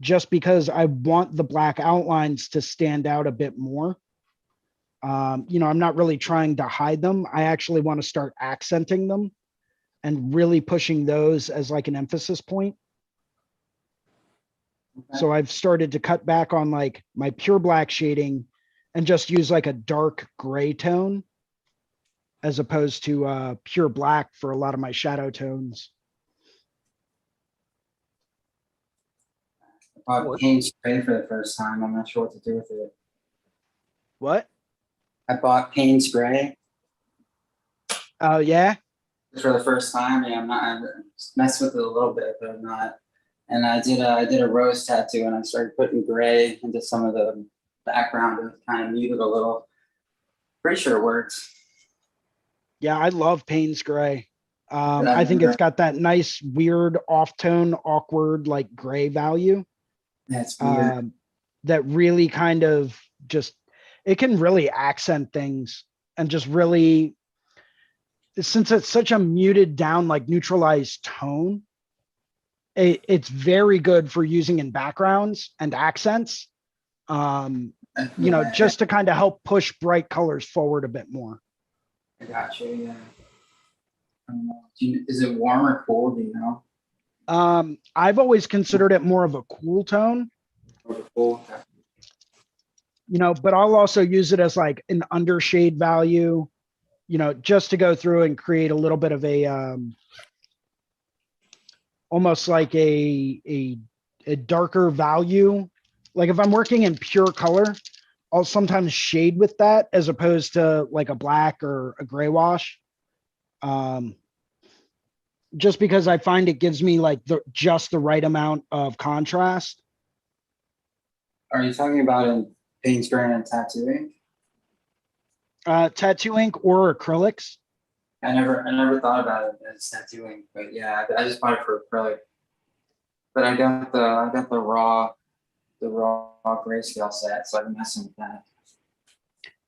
just because I want the black outlines to stand out a bit more. You know, I'm not really trying to hide them. I actually want to start accenting them and really pushing those as like an emphasis point. Okay. So I've started to cut back on like my pure black shading and just use like a dark gray tone as opposed to pure black for a lot of my shadow tones. I bought paint spray for the first time. I'm not sure what to do with it. What? I bought paint spray Oh, yeah. for the first time. Yeah, I messed with it a little bit, but I'm not. And I did a rose tattoo, and I started putting gray into some of the background and kind of muted a little. Pretty sure it works. Yeah, I love Payne's gray. But I I've think never- it's got that nice, weird, off-tone, awkward, like gray value. That's weird. That really kind of just, it can really accent things and just really, since it's such a muted down, like neutralized tone, it's very good for using in backgrounds and accents. You know, Yeah, just to kind of help push bright colors forward a bit more. I got you. Yeah. I don't know. Is it warm or cool? Do you know? I've always considered it more of a cool tone, Or cool? Okay. you know, but I'll also use it as like an undershade value, you know, just to go through and create a little bit of a, almost like a darker value. Like if I'm working in pure color, I'll sometimes shade with that as opposed to like a black or a gray wash. Just because I find it gives me like just the right amount of contrast. Are you talking about in paint spraying and tattooing? Tattoo ink or acrylics. I never thought about it as tattooing, but yeah, I just bought it for acrylic. But I got the raw grayscale set, so I've been messing with that.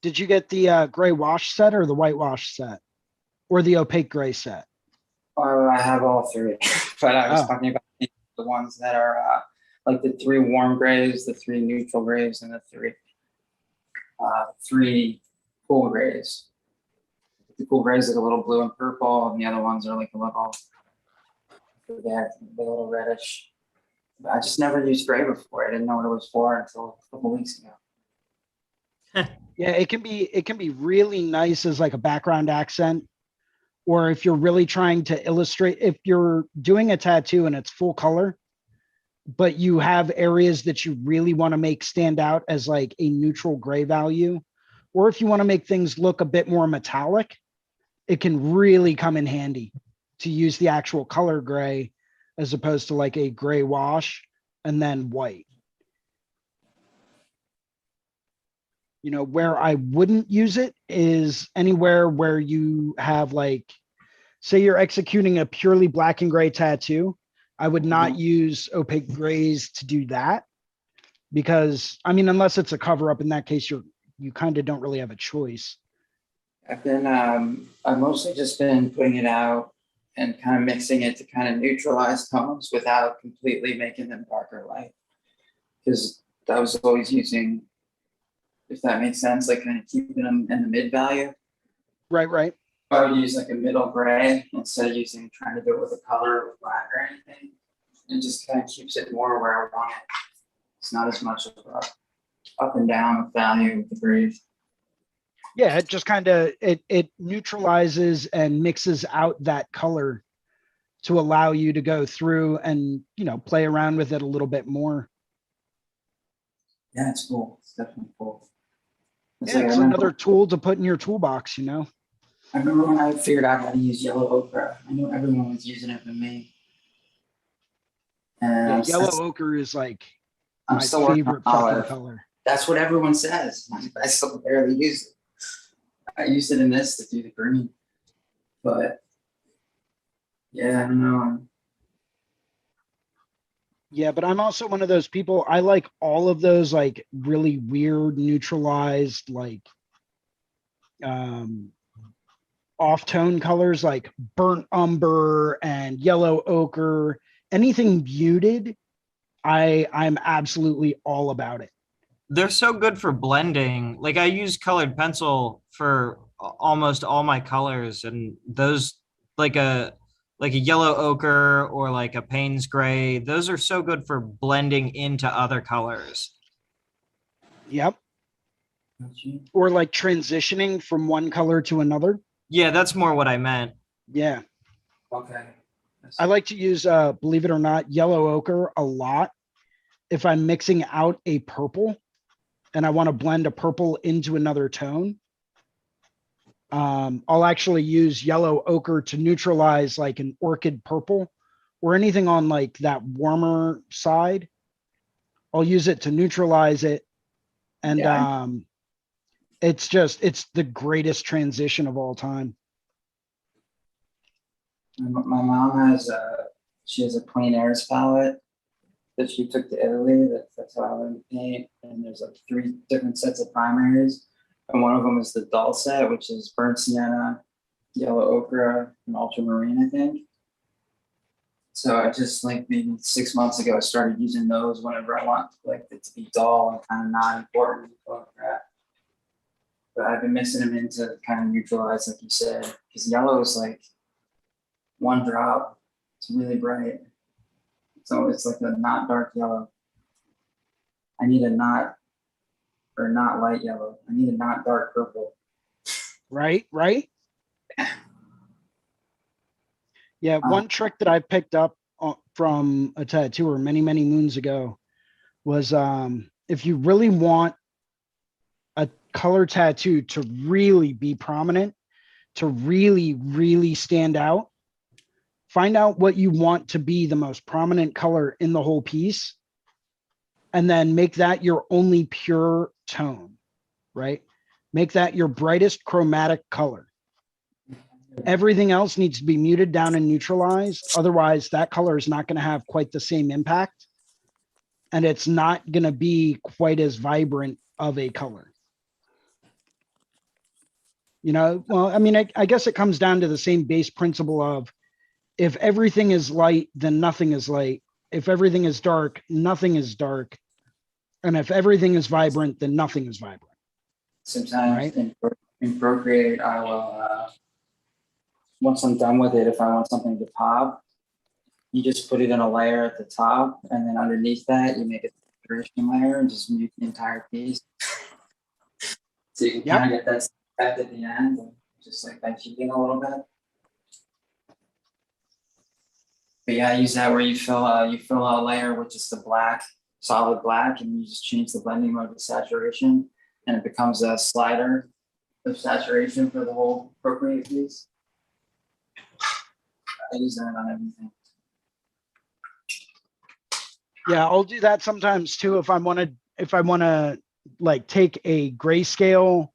Did you get the gray wash set or the white wash set or the opaque gray set? I have all three, but I was Oh. talking about the ones that are like the 3 warm grays, the 3 neutral grays, and the 3 cool grays. The cool grays are a little blue and purple, and the other ones are like a little, a little reddish. But I just never used gray before. I didn't know what it was for until a couple weeks ago. Yeah, it can be really nice as like a background accent. Or if you're really trying to illustrate, if you're doing a tattoo and it's full color, but you have areas that you really want to make stand out as like a neutral gray value, or if you want to make things look a bit more metallic, it can really come in handy to use the actual color gray as opposed to like a gray wash and then white. You know, where I wouldn't use it is anywhere where you have like, say you're executing a purely black and gray tattoo. I would not use opaque grays to do that because, I mean, unless it's a cover up, in that case, you kind of don't really have a choice. I've mostly just been putting it out and kind of mixing it to kind of neutralize tones without completely making them dark or light. Because I was always using, if that makes sense, like kind of keeping them in the mid value. Right. I would use like a middle gray instead of trying to do it with a color or black or anything. It just kind of keeps it more where I want it. It's not as much of a up and down value with the grays. Yeah, it just kind of, it neutralizes and mixes out that color to allow you to go through and, you know, play around with it a little bit more. Yeah, it's cool. It's definitely cool. It's Yeah, like, it's another tool to put in your toolbox, you know? I remember when I figured out how to use yellow ochre. I knew everyone was using it but me. And Yeah, yellow ochre is like I'm my still working favorite on fucking olive. color. That's what everyone says. I still barely use it. I used it in this to do the green. But yeah, I don't know. Yeah, but I'm also one of those people, I like all of those like really weird neutralized, like off-tone colors like burnt umber and yellow ochre, anything muted. I'm absolutely all about it. They're so good for blending. Like I use colored pencil for almost all my colors, and those like a yellow ochre or like a Payne's gray, those are so good for blending into other colors. Yep. Or like transitioning from one color to another. Yeah, that's more what I meant. Yeah. Okay. I like to use, believe it or not, yellow ochre a lot if I'm mixing out a purple and I want to blend a purple into another tone. I'll actually use yellow ochre to neutralize like an orchid purple or anything on like that warmer side. I'll use it to neutralize it. And It's just, it's the greatest transition of all time. My mom has she has a plein airs palette that she took to Italy. That's how I learned to paint. And there's like 3 different sets of primaries. And one of them is the dull set, which is burnt sienna, yellow ochre, and ultramarine, I think. So I just like maybe 6 months ago, I started using those whenever I want like it to be dull and kind of not important in photograph. But I've been mixing them in to kind of neutralize, like you said, because yellow is like one drop. It's really bright. So it's like a not dark yellow. I need a not light yellow. I need a not dark purple. Right. Yeah, one trick that I picked up from a tattooer many, many moons ago was if you really want a color tattoo to really be prominent, to really, really stand out, find out what you want to be the most prominent color in the whole piece, and then make that your only pure tone, right? Make that your brightest chromatic color. Everything else needs to be muted down and neutralized. Otherwise, that color is not going to have quite the same impact. And it's not going to be quite as vibrant of a color. You know, well, I mean, I guess it comes down to the same base principle of if everything is light, then nothing is light. If everything is dark, nothing is dark. And if everything is vibrant, then nothing is vibrant. Sometimes in Procreate, I will, once I'm done with it, if I want something to pop, you just put it in a layer at the top, and then underneath that, you make a saturation layer and just mute the entire piece. So you can kind of get that effect at the end, and just like by cheating a little bit. But yeah, I use that where you fill a layer with just a black, solid black, and you just change the blending mode to saturation, and it becomes a slider of saturation for the whole Procreate piece. I use that on everything. Yeah, I'll do that sometimes too if I want to like take a grayscale,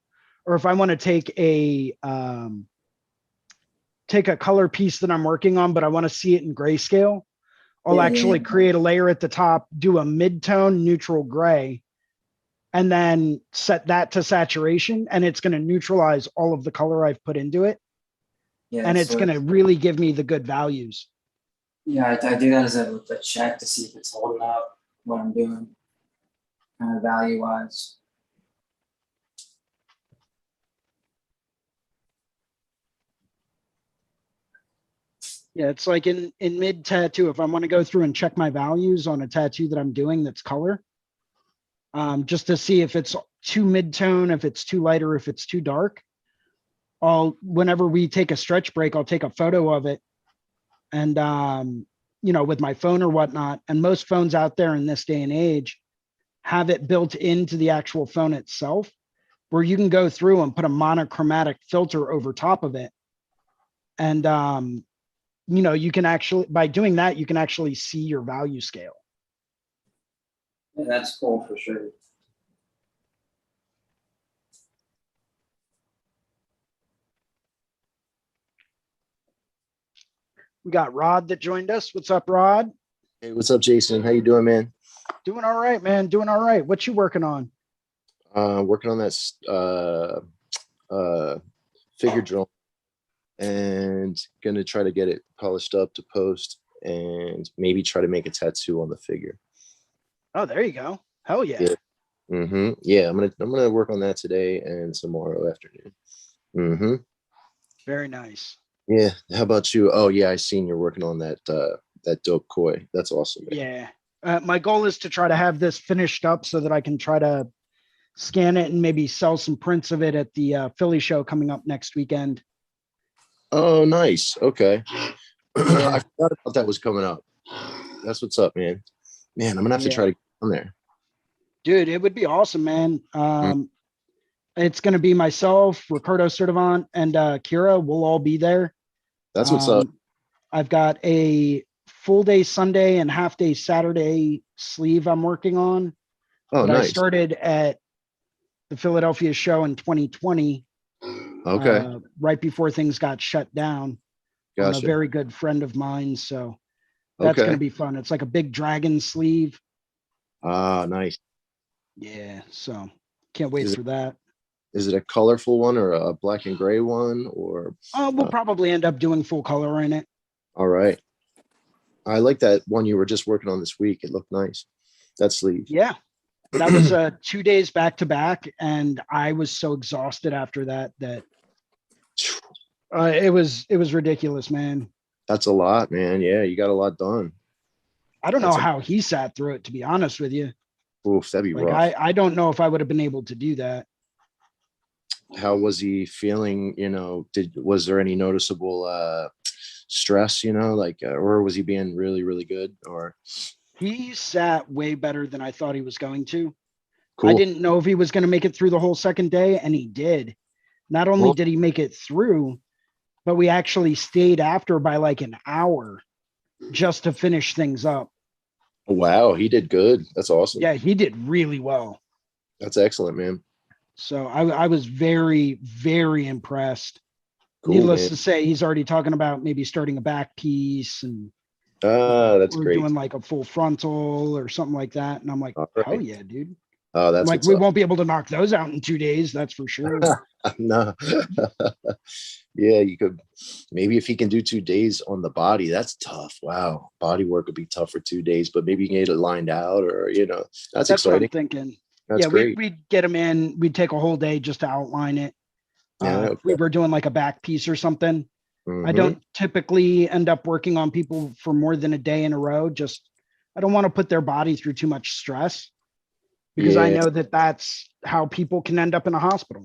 or if I want to take a color piece that I'm working on, but I want to see it in grayscale. I'll actually create a layer at the top, do a mid-tone neutral gray, and then set that to saturation, and it's going to neutralize all of the color I've put into it. Yeah, and it's going to really give me the good values. Yeah, I do that as a check to see if it's holding up what I'm doing, kind of value-wise. Yeah, it's like in mid tattoo, if I want to go through and check my values on a tattoo that I'm doing that's color, just to see if it's too mid-tone, if it's too light, or if it's too dark, whenever we take a stretch break, I'll take a photo of it and, you know, with my phone or whatnot. And most phones out there in this day and age have it built into the actual phone itself, where you can go through and put a monochromatic filter over top of it. And, you know, you can actually, by doing that, you can actually see your value scale. Yeah, that's cool for sure. We got Rod that joined us. What's up, Rod? Hey, what's up, Jason? How you doing, man? Doing all right, man. Doing all right. What you working on? Working on that figure drawing, and gonna try to get it polished up to post, and maybe try to make a tattoo on the figure. Oh, there you go. Hell yeah. Yeah, I'm gonna work on that today and tomorrow afternoon. Very nice. Yeah. How about you? Oh yeah, I seen you're working on that that dope koi. That's awesome, man. Yeah. My goal is to try to have this finished up so that I can try to scan it and maybe sell some prints of it at the Philly show coming up next weekend. Oh, nice. Okay. Yeah. I forgot about that was coming up. That's what's up, man. Man, I'm gonna have to try to get on there. Dude, it would be awesome, man. It's gonna be myself, Ricardo Sertivant, and Kira. We'll all be there. That's what's up. I've got a full day Sunday and half day Saturday sleeve I'm working on. Oh, nice. I started at the Philadelphia show in 2020, Okay, right before things got shut down, on a gotcha. very good friend of mine. So that's going Okay. to be fun. It's like a big dragon sleeve. Ah, nice. Yeah. So can't wait Is it for that. is it a colorful one or a black and gray one or? We'll probably end up doing full color in it. All right. I like that one you were just working on this week. It looked nice. That sleeve. Yeah. That was 2 days back to back. And I was so exhausted after that, it was ridiculous, man. That's a lot, man. Yeah, you got a lot done. I don't know That's a- how he sat through it, to be honest with you. Oof, that'd be Like, rough. I don't know if I would have been able to do that. How was he feeling? Was there any noticeable stress? Or was he being really, really good? Or He sat way better than I thought he was going to. cool. I didn't know if he was going to make it through the whole second day, and he did. Not only Cool. did he make it through, but we actually stayed after by like an hour just to finish things up. Wow, he did good. That's awesome. Yeah, he did really well. That's excellent, man. So I was very, very impressed. Cool, Needless man. to say, he's already talking about maybe starting a back piece and That's we're great. doing like a full frontal or something like that. And I'm like, All hell right. yeah, dude. Oh, that's Like, what's we up. won't be able to knock those out in 2 days. That's for sure. No. Yeah, you could maybe if he can do 2 days on the body, that's tough. Wow. Body work would be tough for 2 days, but maybe you can get it lined out or that's That's what I'm exciting. thinking. That's Yeah, great. we'd get him in. We'd take a whole day just to outline it. Yeah, If we were doing like a back piece or something. I Mhm. don't typically end up working on people for more than a day in a row. Just, I don't want to put their body through too much stress because I Yeah. know that that's how people can end up in a hospital.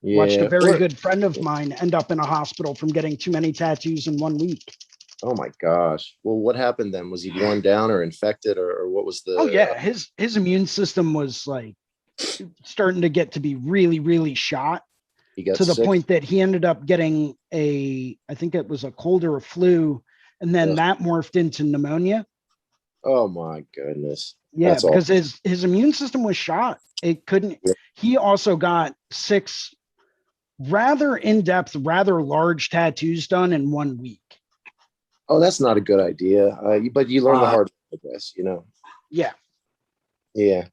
Watched a Yeah. very good friend of mine end up in a hospital from getting too many tattoos in 1 week. Oh my gosh. Well, what happened then? Was he worn down or infected or what was the Oh yeah, his immune system was like starting to get to be really, really shot he got to the sick? point that he ended up getting I think it was a cold or a flu, and then Ugh. that morphed into pneumonia. Oh my goodness. Yeah, That's because awful. his immune system was shot. It couldn't. Yeah. He also got 6 rather in-depth, rather large tattoos done in 1 week. Oh, that's not a good idea. But you learn the hard way, I guess, Yeah. Yeah.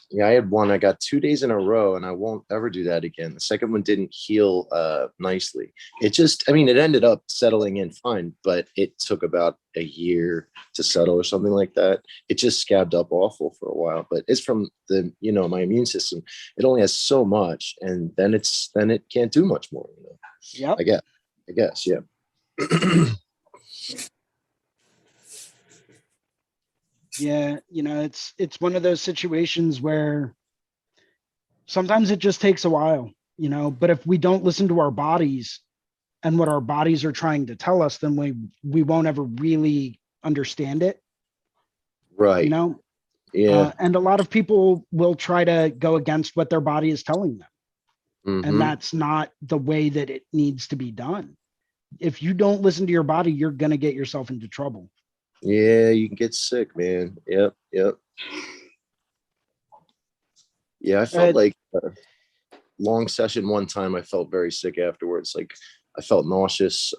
Yeah, I had one. I got 2 days in a row, and I won't ever do that again. The second one didn't heal nicely. It ended up settling in fine, but it took about a year to settle or something like that. It just scabbed up awful for a while, but it's from my immune system. It only has so much, and then it can't do much more. Yep. I guess, yeah. Yeah, it's one of those situations where sometimes it just takes a while, but if we don't listen to our bodies and what our bodies are trying to tell us, then we won't ever really understand it, Right. Yeah. and a lot of people will try to go against what their body is telling them. Mhm. And that's not the way that it needs to be done. If you don't listen to your body, you're going to get yourself into trouble. Yeah, you can get sick, man. Yep. Yeah, I felt like a long session one time. I felt very sick afterwards. Like I felt nauseous,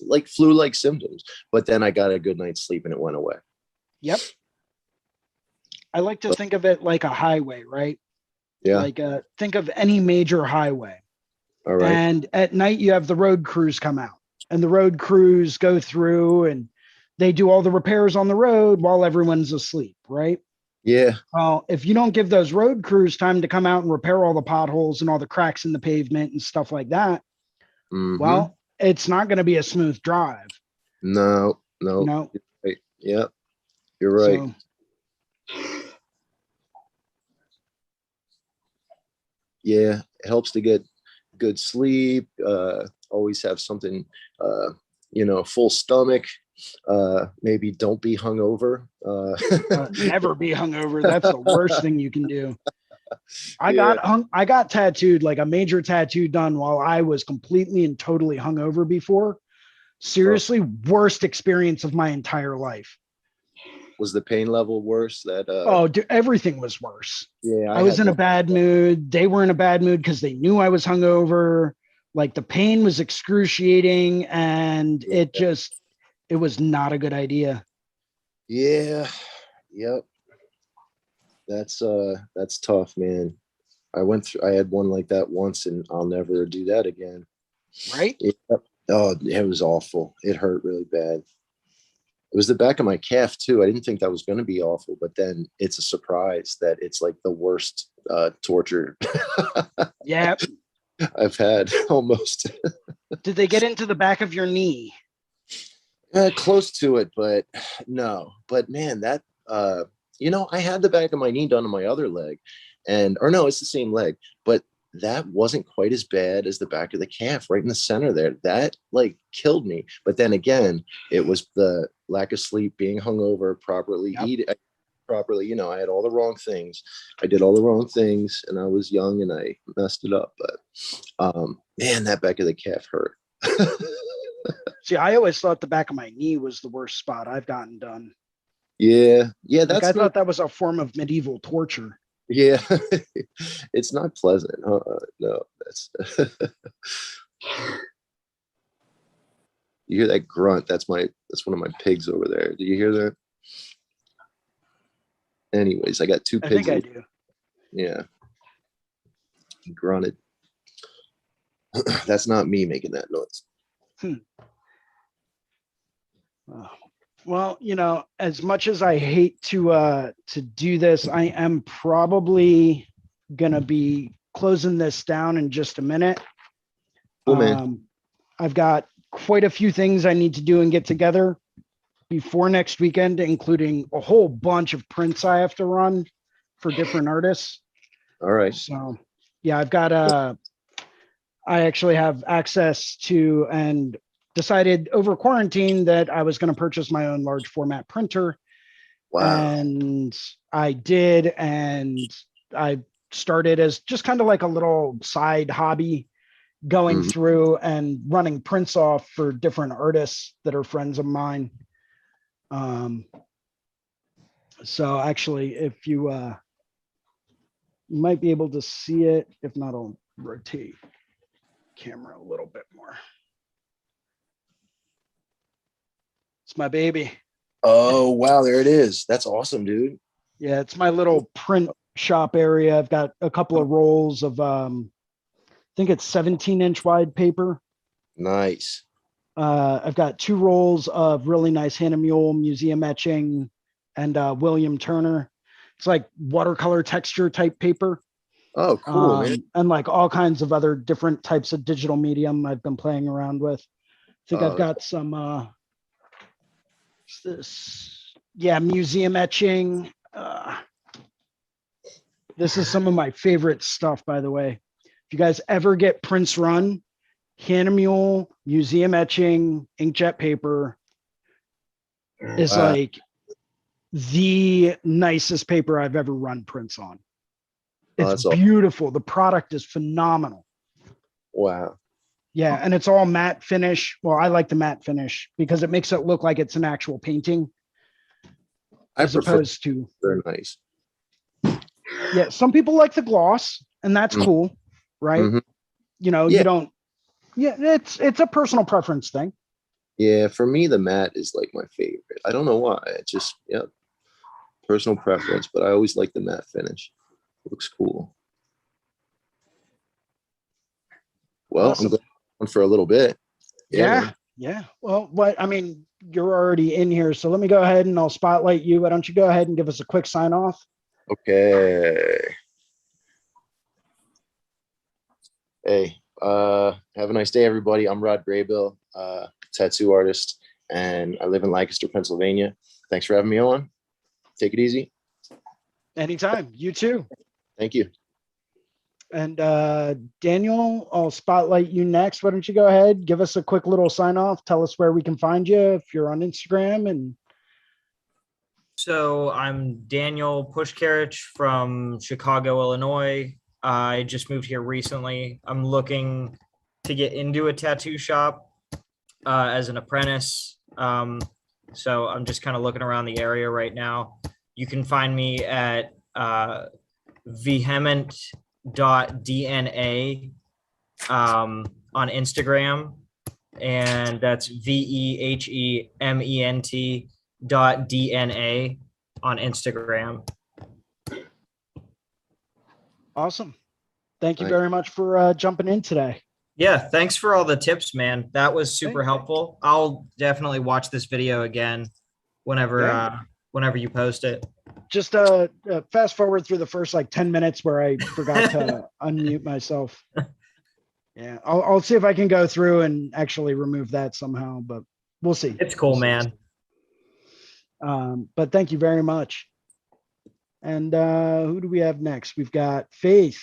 like flu-like symptoms. But then I got a good night's sleep and it went away. Yep. I like to think of it like a highway, right? Yeah. Like think of any major highway. All right. And at night you have the road crews come out, and the road crews go through and they do all the repairs on the road while everyone's asleep, right? Yeah. Well, if you don't give those road crews time to come out and repair all the potholes and all the cracks in the pavement and stuff like that, Mhm. well, it's not going to be a smooth drive. No. Right. Yep. You're right. So, Yeah, it helps to get good sleep. Always have something, full stomach. Maybe don't be hungover. never be hungover. That's the worst thing you can do. I Yeah. got tattooed, like a major tattoo done while I was completely and totally hungover before. Seriously, worst experience of my entire life. Was the pain level worse? That Oh, dude, everything was worse. yeah, I was had in a one- bad mood. They were in a bad mood because they knew I was hungover. Like the pain was excruciating, and it was not a good idea. Yeah, yep. That's tough, man. I had one like that once, and I'll never do that again. Right? Yep. Oh, it was awful. It hurt really bad. It was the back of my calf too. I didn't think that was going to be awful, but then it's a surprise that it's like the worst torture Yeah. I've had almost. Did they get into the back of your knee? Close to it, but no. But man, that I had the back of my knee done on my other leg, or no, it's the same leg, but that wasn't quite as bad as the back of the calf right in the center there. That like killed me. But then again, it was the lack of sleep, being hungover, properly eating properly. I had all the wrong things. I did all the wrong things, and I was young and I messed it up. But man, that back of the calf hurt. See, I always thought the back of my knee was the worst spot I've gotten done. Yeah, Like I thought that was a form of medieval torture. yeah, it's not pleasant. No, that's you hear that grunt? That's one of my pigs over there. Do you hear that? Anyways, I got two I pigs. think I do. Yeah, he grunted. That's not me making that noise. Well, as much as I hate to do this, I am probably gonna be closing this down in just a minute. Cool, man. I've got quite a few things I need to do and get together before next weekend, including a whole bunch of prints I have to run for different artists. All right. So yeah, I actually have access to and decided over quarantine that I was going to purchase my own large format printer. Wow. And I did. And I started as just kind of like a little side hobby, going through and running prints off for different artists that are friends of mine. So actually, if you might be able to see it, if not, I'll rotate camera a little bit more. It's my baby. Oh wow, there it is. That's awesome, dude. Yeah, it's my little print shop area. I've got a couple of rolls of I think it's 17-inch wide paper. Nice. I've got 2 rolls of really nice Hannah Mule museum etching and William Turner. It's like watercolor texture type paper. Oh, cool, man. And like all kinds of other different types of digital medium I've been playing around with. I think I've got some what's this? Yeah, museum etching. This is some of my favorite stuff, by the way. If you guys ever get prints run, Hannah Mule museum etching inkjet paper is like the nicest paper I've ever run prints on. It's beautiful. The product is phenomenal. Wow. Yeah, and it's all matte finish. Well, I like the matte finish because it makes it look like it's an actual painting. As opposed to very nice. Yeah, some people like the gloss, and that's cool, right? You don't. Yeah, it's a personal preference thing. Yeah, for me, the matte is like my favorite. I don't know why. It's just personal preference, but I always like the matte finish. It looks cool. Well, Awesome. I'm going on for a little bit. Yeah. Well, you're already in here, so let me go ahead and I'll spotlight you. Why don't you go ahead and give us a quick sign off? Okay. Hey, have a nice day, everybody. I'm Rod Graybill, tattoo artist, and I live in Lancaster, Pennsylvania. Thanks for having me on. Take it easy. Anytime. You too. Thank you. And Daniel, I'll spotlight you next. Why don't you go ahead, give us a quick little sign off. Tell us where we can find you if you're on Instagram. And so I'm Daniel Pushkarich from Chicago, Illinois. I just moved here recently. I'm looking to get into a tattoo shop as an apprentice. So I'm just kind of looking around the area right now. You can find me at vehement.dna on Instagram. And that's VEHEMENT.DNA on Instagram. Awesome. Thank you Nice. very much for jumping in today. Yeah, thanks for all the tips, man. That was super Thank you. helpful. I'll definitely watch this video again whenever Yeah. whenever you post it. Just fast forward through the first like 10 minutes where I forgot to unmute myself. Yeah, I'll see if I can go through and actually remove that somehow, but we'll see. It's cool, man. But thank you very much. And who do we have next? We've got Faith.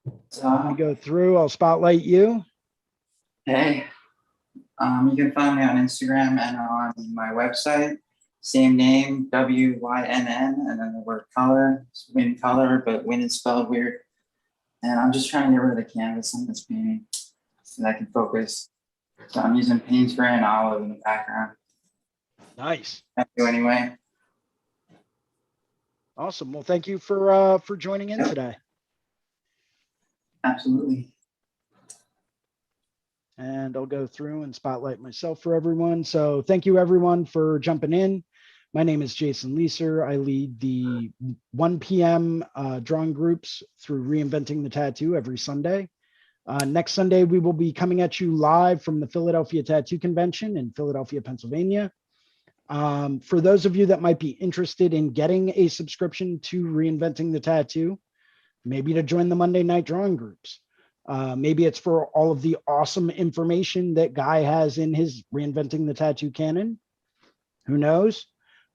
Let me So, go through. I'll spotlight you. hey, you can find me on Instagram and on my website. Same name, WYNN, and then the word color. It's win color, but win is spelled weird. And I'm just trying to get rid of the canvas on this painting so that I can focus. So I'm using paint spray and olive in the background. Nice. Thank you anyway. Awesome. Well, thank you for joining in today. Absolutely. And I'll go through and spotlight myself for everyone. So thank you everyone for jumping in. My name is Jason Leeser. I lead the 1 p.m. Drawing groups through Reinventing the Tattoo every Sunday. Next Sunday, we will be coming at you live from the Philadelphia Tattoo Convention in Philadelphia, Pennsylvania. For those of you that might be interested in getting a subscription to Reinventing the Tattoo, maybe to join the Monday night drawing groups. Maybe it's for all of the awesome information that Guy has in his Reinventing the Tattoo canon. Who knows?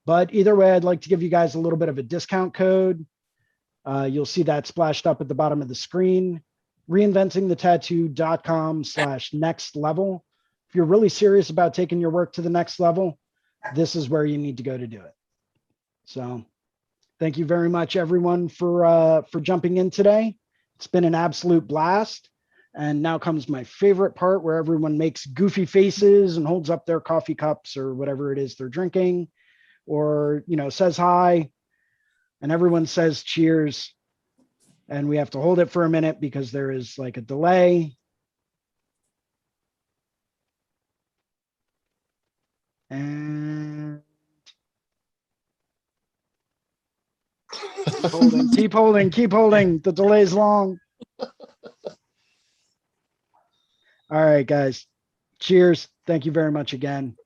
But either way, I'd like to give you guys a little bit of a discount code. You'll see that splashed up at the bottom of the screen. Reinventingthetattoo.com/next level. If you're really serious about taking your work to the next level, this is where you need to go to do it. So thank you very much, everyone, for jumping in today. It's been an absolute blast. And now comes my favorite part where everyone makes goofy faces and holds up their coffee cups or whatever it is they're drinking, or, you know, says hi, and everyone says cheers. And we have to hold it for a minute because there is like a delay. And keep holding, keep holding, keep holding. The delay's long. All right, guys. Cheers. Thank you very much again.